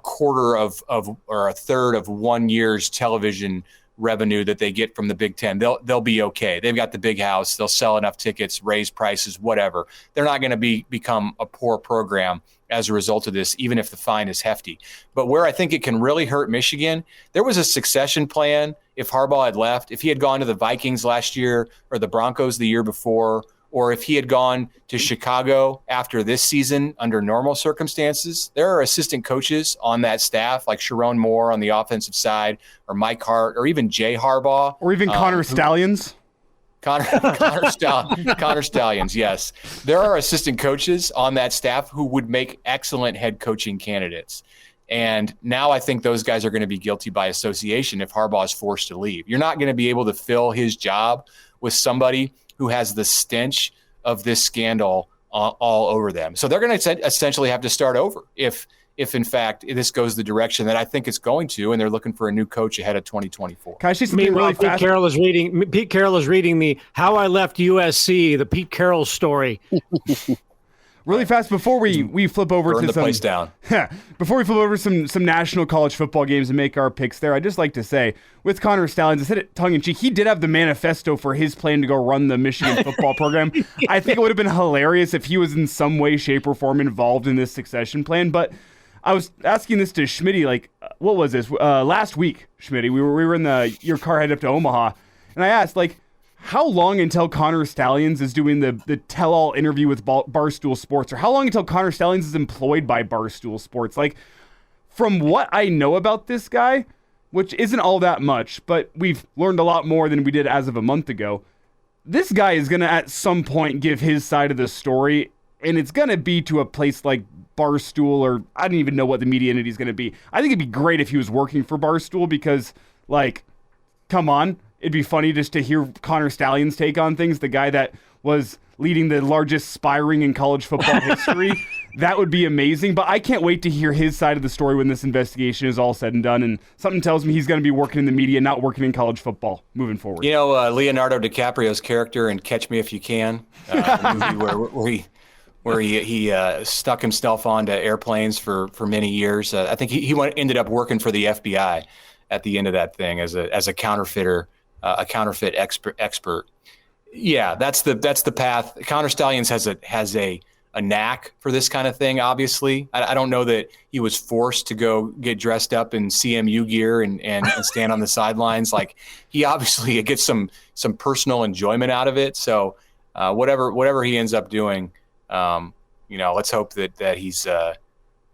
quarter of or a third of 1 year's television revenue that they get from the Big Ten. They'll be okay. They've got the big house. They'll sell enough tickets, raise prices, whatever. They're not going to become a poor program as a result of this, even if the fine is hefty. But where I think it can really hurt Michigan, there was a succession plan if Harbaugh had left. If he had gone to the Vikings last year or the Broncos the year before, or if he had gone to Chicago after this season under normal circumstances, there are assistant coaches on that staff like Sharon Moore on the offensive side, or Mike Hart, or even Jay Harbaugh. Or even Connor Stallions. Connor Stallions, yes. There are assistant coaches on that staff who would make excellent head coaching candidates. And now I think those guys are going to be guilty by association if Harbaugh is forced to leave. You're not going to be able to fill his job with somebody who has the stench of this scandal all over them. So they're going to essentially have to start over if in fact this goes the direction that I think it's going to, and they're looking for a new coach ahead of 2024. Can I say something really fast? Pete Carroll is reading the How I Left USC, the Pete Carroll story. Really fast before we flip over Burn to the some place down. Before we flip over some national college football games and make our picks there, I'd just like to say with Connor Stalions, I said it tongue in cheek, he did have the manifesto for his plan to go run the Michigan football program. I think it would have been hilarious if he was in some way, shape, or form involved in this succession plan. But I was asking this to Schmidt, like, what was this? Last week, Schmidt, we were in your car headed up to Omaha, and I asked, like, how long until Connor Stalions is doing the tell-all interview with Barstool Sports? Or how long until Connor Stalions is employed by Barstool Sports? Like, from what I know about this guy, which isn't all that much, but we've learned a lot more than we did as of a month ago, this guy is going to at some point give his side of the story, and it's going to be to a place like Barstool, or I don't even know what the media entity is going to be. I think it'd be great if he was working for Barstool because, like, come on. It'd be funny just to hear Connor Stalions' take on things, the guy that was leading the largest spy ring in college football history. That would be amazing, but I can't wait to hear his side of the story when this investigation is all said and done, and something tells me he's going to be working in the media, not working in college football moving forward. You know, Leonardo DiCaprio's character in Catch Me If You Can, the movie where he stuck himself onto airplanes for many years. I think he ended up working for the FBI at the end of that thing as a counterfeiter. A counterfeit expert. Yeah, that's the path. Connor Stalions has a knack for this kind of thing. Obviously, I don't know that he was forced to go get dressed up in CMU gear and stand on the sidelines. Like, he obviously gets some personal enjoyment out of it. So whatever he ends up doing, let's hope that he's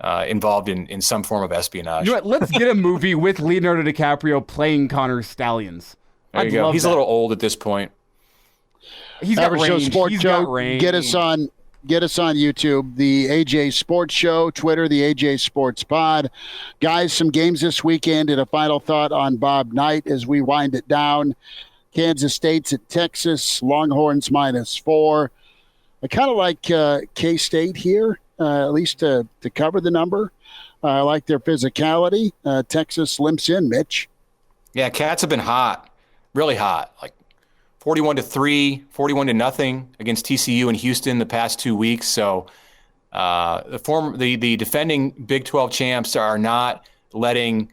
involved in some form of espionage. You know what? Let's get a movie with Leonardo DiCaprio playing Connor Stalions. There you go. He's a little old at this point. He's got range. Sports Show. Get us on YouTube, the AJ Sports Show, Twitter, the AJ Sports Pod. Guys, some games this weekend, and a final thought on Bob Knight as we wind it down. Kansas State's at Texas, Longhorns -4. I kind of like K-State here, at least to cover the number. I like their physicality. Texas limps in, Mitch. Yeah, Cats have been hot. Really hot, like 41-3, 41-0 against TCU and Houston the past 2 weeks. So the defending Big 12 champs are not letting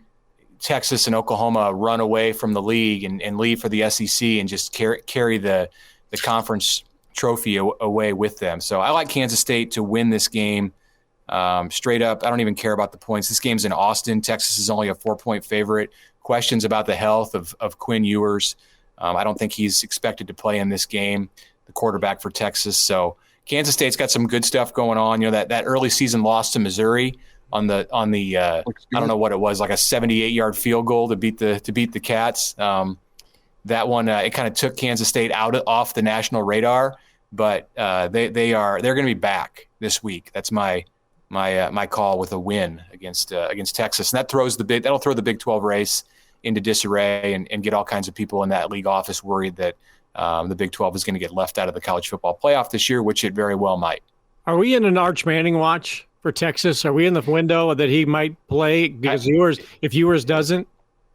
Texas and Oklahoma run away from the league and leave for the SEC and just carry the conference trophy away with them. So I like Kansas State to win this game straight up. I don't even care about the points. This game's in Austin. Texas is only a 4-point favorite. Questions about the health of Quinn Ewers. I don't think he's expected to play in this game, the quarterback for Texas. So Kansas State's got some good stuff going on. You know, that early season loss to Missouri on the I don't know what it was, like a 78-yard field goal to beat the Cats. That one it kind of took Kansas State off the national radar, but they're going to be back this week. That's my call with a win against Texas, and that'll throw the Big 12 race into disarray and get all kinds of people in that league office worried that the Big 12 is going to get left out of the college football playoff this year, which it very well might. Are we in an Arch Manning watch for Texas? Are we in the window that he might play because if Ewers doesn't?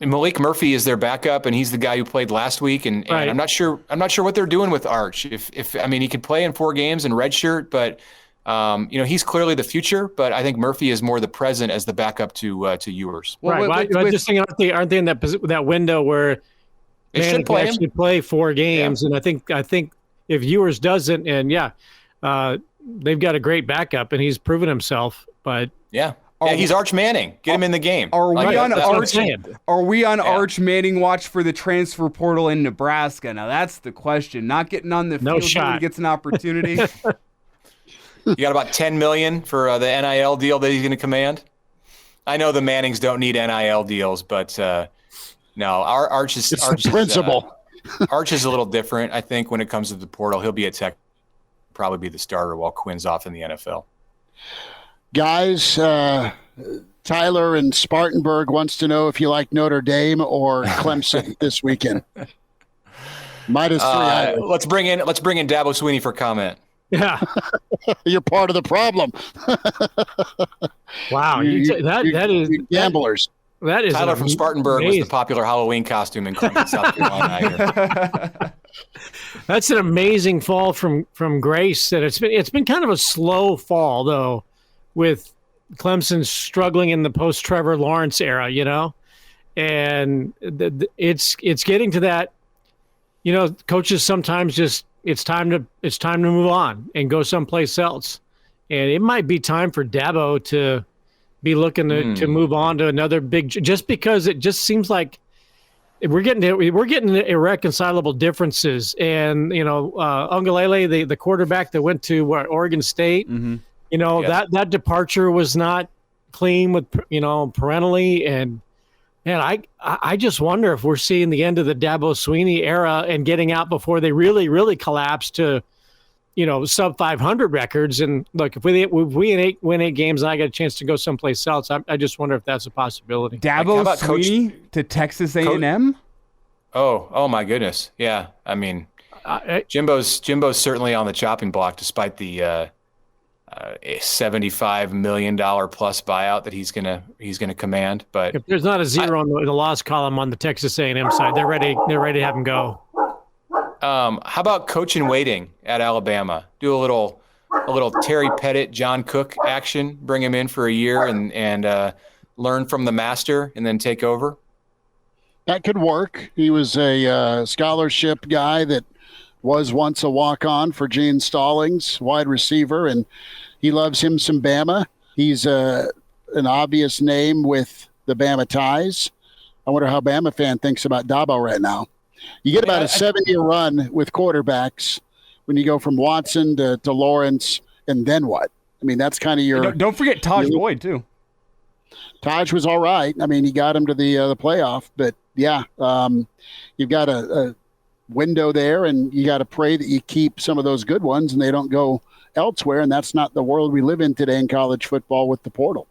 And Malik Murphy is their backup, and he's the guy who played last week. And right. I'm not sure what they're doing with Arch. If he could play in 4 games and redshirt, but he's clearly the future, but I think Murphy is more the present as the backup to Ewers. Well, right. I'm just thinking, aren't they in that window where they should actually play 4 games? Yeah. And I think if Ewers doesn't, and they've got a great backup, and he's proven himself. But he's Arch Manning. Get him in the game. Are we on Arch Manning watch for the transfer portal in Nebraska? Now that's the question. Not getting on the field when he gets an opportunity. You got about $10 million for the NIL deal that he's going to command. I know the Mannings don't need NIL deals, but no, Arch is principle. Arch is a little different, I think, when it comes to the portal. He'll be at Tech, probably be the starter while Quinn's off in the NFL. Guys, Tyler in Spartanburg wants to know if you like Notre Dame or Clemson this weekend. -3. Let's bring in Dabo Swinney for comment. Yeah, you're part of the problem. Wow, that is gamblers. That is Tyler from Spartanburg was the popular Halloween costume in Clemson, South Carolina. That's an amazing fall from Grace. That it's been kind of a slow fall though, with Clemson struggling in the post Trevor Lawrence era, and it's getting to that. Coaches sometimes just it's time to move on and go someplace else, and it might be time for Dabo to be looking to move on to another big. Just because it just seems like we're getting irreconcilable differences, and Ungalele, the quarterback that went to Oregon State, that departure was not clean with parentally, and man, I just wonder if we're seeing the end of the Dabo Swinney era and getting out before they really, really collapse to, sub 500 records. And look, if we win 8 games and I get a chance to go someplace else, I just wonder if that's a possibility. Dabo Swinney to Texas A&M? Oh my goodness. Yeah. I mean, Jimbo's certainly on the chopping block despite the $75 million plus buyout that he's gonna command. But if there's not a zero in the loss column on the Texas A&M side, they're ready to have him go. How about coach in waiting at Alabama? Do a little Terry Pettit, John Cook action. Bring him in for a year and learn from the master, and then take over. That could work. He was a scholarship guy that was once a walk-on for Gene Stallings, wide receiver, and he loves him some Bama. He's an obvious name with the Bama ties. I wonder how Bama fan thinks about Dabo right now. You get about a 7-year run with quarterbacks when you go from Watson to Lawrence, and then what? I mean, that's kind of your... Don't forget Taj Boyd, too. Taj was all right. I mean, he got him to the playoff, but yeah, you've got a window there, and you got to pray that you keep some of those good ones and they don't go elsewhere, and that's not the world we live in today in college football with the portal.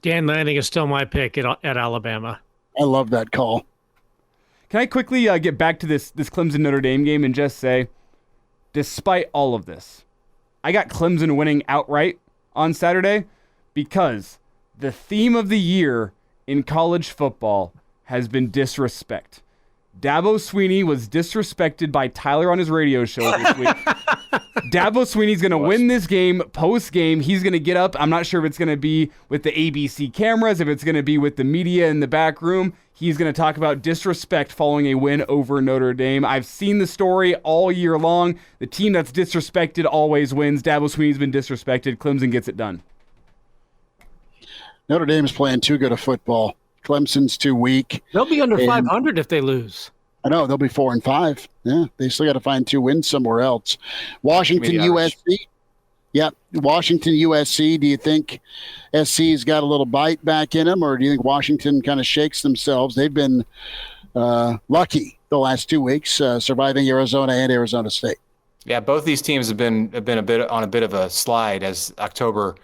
Dan Lanning is still my pick at Alabama. I love that call. Can I quickly get back to this Clemson Notre Dame game and just say, despite all of this, I got Clemson winning outright on Saturday because the theme of the year in college football has been disrespect. Dabo Swinney was disrespected by Tyler on his radio show this week. Dabo Swinney's going to win this game post-game. He's going to get up. I'm not sure if it's going to be with the ABC cameras, if it's going to be with the media in the back room. He's going to talk about disrespect following a win over Notre Dame. I've seen the story all year long. The team that's disrespected always wins. Dabo Swinney's been disrespected. Clemson gets it done. Notre Dame's playing too good a football. Clemson's too weak. They'll be under 500 if they lose. I know. They'll be 4-5. Yeah, they still got to find 2 wins somewhere else. Washington, USC. Yeah, Washington, USC. Do you think SC's got a little bite back in them, or do you think Washington kind of shakes themselves? They've been lucky the last 2 weeks, surviving Arizona and Arizona State. Yeah, both these teams have been a bit of a slide as October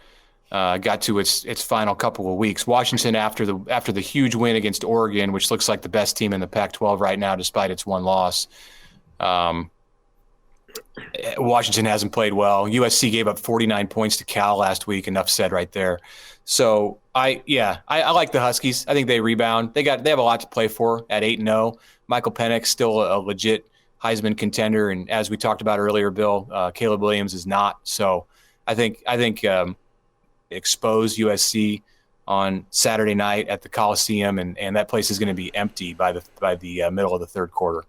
got to its final couple of weeks. Washington, after the huge win against Oregon, which looks like the best team in the Pac-12 right now, despite its one loss. Washington hasn't played well. USC gave up 49 points to Cal last week. Enough said right there. So I like the Huskies. I think they rebound. They have a lot to play for at 8-0. Michael Penix still a legit Heisman contender, and as we talked about earlier, Bill, Caleb Williams is not. So I think expose USC on Saturday night at the Coliseum, and that place is going to be empty by the middle of the third quarter.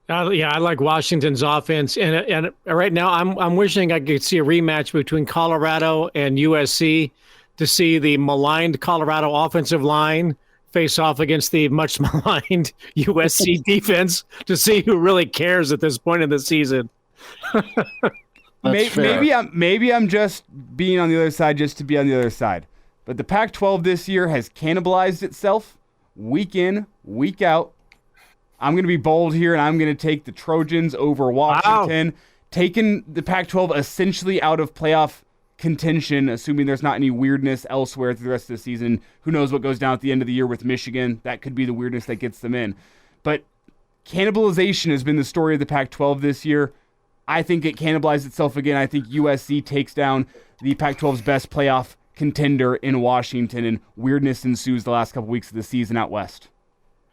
I like Washington's offense, and right now I'm wishing I could see a rematch between Colorado and USC to see the maligned Colorado offensive line face off against the much maligned USC defense to see who really cares at this point in the season. Maybe I'm just being on the other side just to be on the other side. But the Pac-12 this year has cannibalized itself week in, week out. I'm going to be bold here, and I'm going to take the Trojans over Washington, taking the Pac-12 essentially out of playoff contention, assuming there's not any weirdness elsewhere through the rest of the season. Who knows what goes down at the end of the year with Michigan? That could be the weirdness that gets them in. But cannibalization has been the story of the Pac-12 this year. I think it cannibalized itself again. I think USC takes down the Pac-12's best playoff contender in Washington, and weirdness ensues the last couple weeks of the season out west.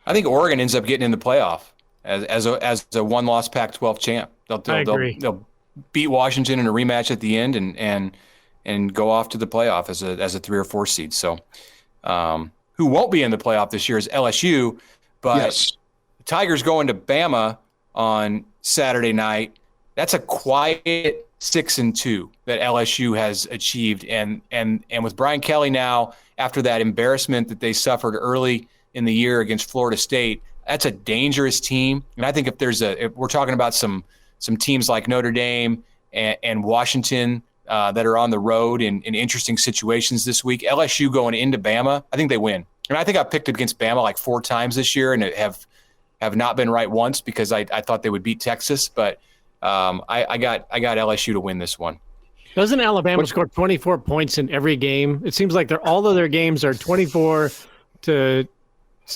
I think Oregon ends up getting in the playoff as a one-loss Pac-12 champ. They'll beat Washington in a rematch at the end and go off to the playoff as a 3 or 4 seed. So, who won't be in the playoff this year is LSU, but yes. The Tigers going to Bama on Saturday night. That's a quiet 6-2 that LSU has achieved, and with Brian Kelly now, after that embarrassment that they suffered early in the year against Florida State, that's a dangerous team. And I think if we're talking about some teams like Notre Dame and Washington that are on the road in interesting situations this week, LSU going into Bama, I think they win. And I think I picked against Bama like 4 times this year and have not been right once because I thought they would beat Texas, but I got LSU to win this one. Doesn't Alabama score 24 points in every game? It seems like all of their games are 24 to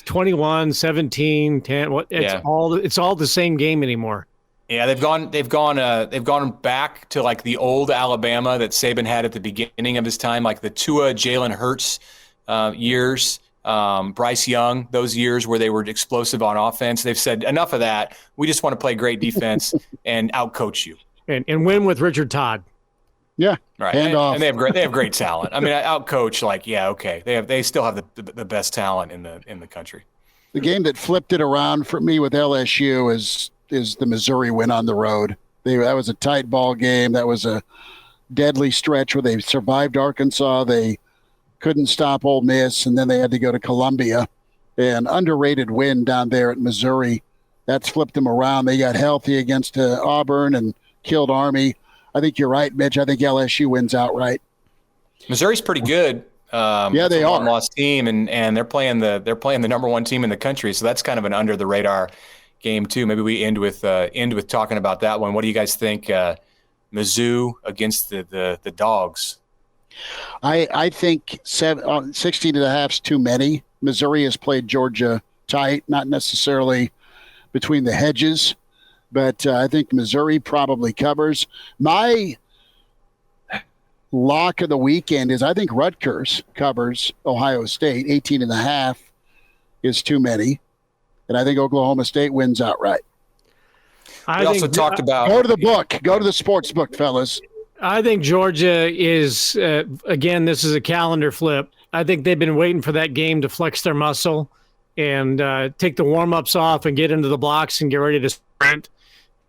21, 17, 10. It's all the same game anymore. Yeah, they've gone back to like the old Alabama that Saban had at the beginning of his time, like the Tua, Jalen Hurts years, Bryce Young, those years where they were explosive on offense. They've said enough of that. We just want to play great defense and outcoach you and win with Richard Todd. Yeah, right. And they have great talent. I mean, outcoach, like, yeah, okay. They still have the best talent in the country. The game that flipped it around for me with LSU is the Missouri win on the road. That was a tight ball game. That was a deadly stretch where they survived Arkansas. They couldn't stop Ole Miss, and then they had to go to Columbia. An underrated win down there at Missouri. That's flipped them around. They got healthy against Auburn and killed Army. I think you're right, Mitch. I think LSU wins outright. Missouri's pretty good. Yeah, they are. Lost team, and they're playing the number 1 team in the country. So that's kind of an under the radar game too. Maybe we end with talking about that one. What do you guys think? Mizzou against the Dogs. I think 16.5 is too many. Missouri has played Georgia tight, not necessarily between the hedges, but I think Missouri probably covers. My lock of the weekend is I think Rutgers covers Ohio State. 18.5 is too many. And I think Oklahoma State wins outright. We also talked about... Go to the book. Go to the sports book, fellas. I think Georgia is, again, this is a calendar flip. I think they've been waiting for that game to flex their muscle and take the warm-ups off and get into the blocks and get ready to sprint.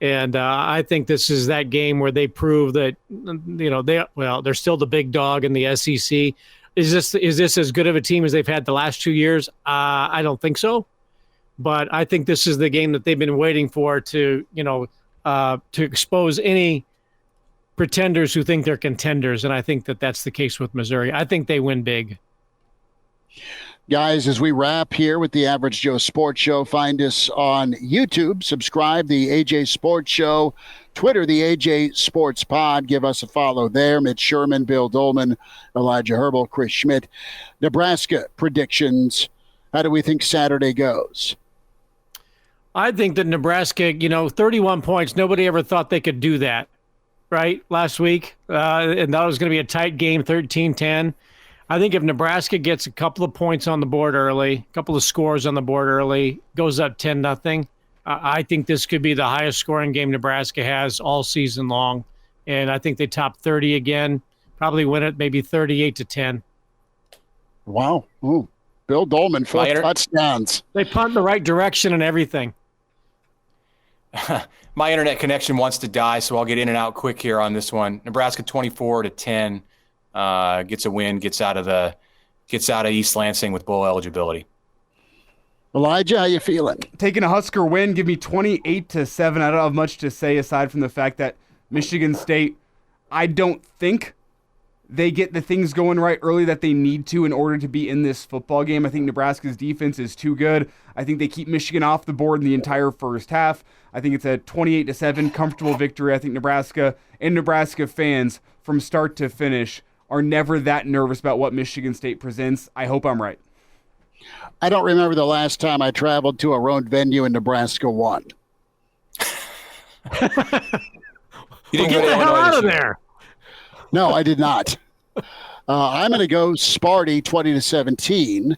And I think this is that game where they prove that, they're still the big dog in the SEC. Is this as good of a team as they've had the last 2 years? I don't think so. But I think this is the game that they've been waiting for to expose any pretenders who think they're contenders. And I think that that's the case with Missouri. I think they win big. Guys, as we wrap here with the Average Joe Sports Show, find us on YouTube, subscribe, the AJ Sports Show, Twitter, the AJ Sports Pod. Give us a follow there. Mitch Sherman, Bill Doleman, Elijah Herbel, Chris Schmidt. Nebraska predictions. How do we think Saturday goes? I think that Nebraska, 31 points, nobody ever thought they could do that, right, last week. And that was going to be a tight game, 13-10. I think if Nebraska gets a couple of points on the board early, a couple of scores on the board early, goes up 10-0, I think this could be the highest scoring game Nebraska has all season long. And I think they top 30 again, probably win it maybe 38-10. Wow. Ooh. Bill Doleman, 4 touchdowns. They punt in the right direction and everything. My internet connection wants to die, so I'll get in and out quick here on this one. Nebraska 24-10 gets a win, gets out of East Lansing with bowl eligibility. Elijah, how you feeling? Taking a Husker win, give me 28-7. I don't have much to say aside from the fact that Michigan State, I don't think they get the things going right early that they need to in order to be in this football game. I think Nebraska's defense is too good. I think they keep Michigan off the board in the entire first half. I think it's a 28-7 comfortable victory. I think Nebraska and Nebraska fans from start to finish are never that nervous about what Michigan State presents. I hope I'm right. I don't remember the last time I traveled to a road venue and Nebraska won. You didn't get the hell out of there. No, I did not. I'm going to go Sparty 20-17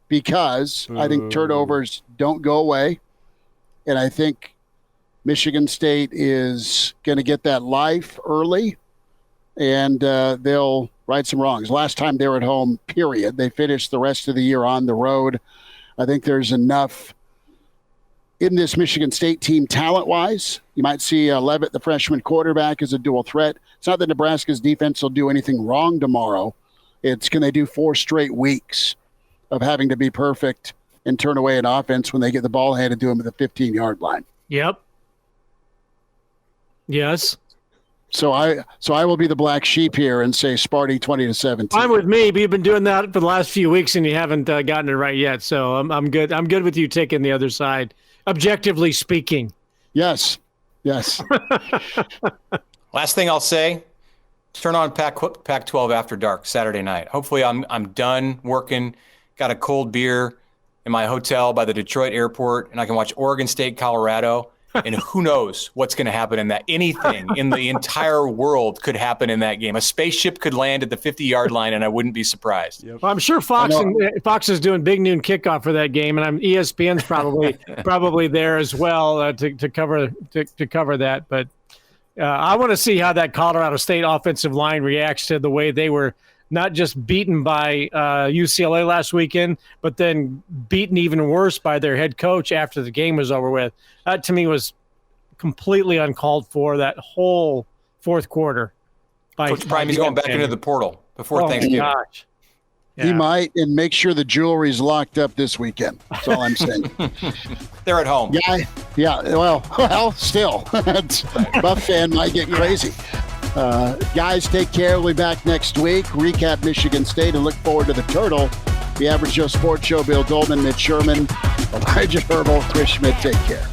because I think turnovers don't go away. And I think Michigan State is going to get that life early, and they'll right some wrongs. Last time they were at home, period. They finished the rest of the year on the road. I think there's enough in this Michigan State team talent-wise. You might see Levitt, the freshman quarterback, as a dual threat. It's not that Nebraska's defense will do anything wrong tomorrow. It's can they do 4 straight weeks of having to be perfect and turn away an offense when they get the ball handed to them at the 15-yard line. Yep. Yes. So I will be the black sheep here and say Sparty 20-17. Fine with me, but you've been doing that for the last few weeks and you haven't gotten it right yet. So I'm good. I'm good with you taking the other side, objectively speaking. Yes. Last thing I'll say, turn on Pac-12 After Dark Saturday night. Hopefully I'm done working, got a cold beer in my hotel by the Detroit airport, and I can watch Oregon State, Colorado, and who knows what's going to happen in that. Anything in the entire world could happen in that game. A spaceship could land at the 50-yard line, and I wouldn't be surprised. Yep. Well, I'm sure Fox is doing big noon kickoff for that game, and ESPN's probably there as well to cover that. But I want to see how that Colorado State offensive line reacts to the way they were not just beaten by UCLA last weekend, but then beaten even worse by their head coach after the game was over with. That, to me, was completely uncalled for, that whole fourth quarter. Coach Primey's going back into the portal before Thanksgiving. Gosh. Yeah. He might, and make sure the jewelry's locked up this weekend. That's all I'm saying. They're at home. Yeah. Well, still. Buff fan might get crazy. Guys, take care. We'll be back next week. Recap Michigan State and look forward to the Turtle. The Average Joe Sports Show, Bill Doleman, Mitch Sherman, Elijah Herbel, Chris Schmidt. Take care.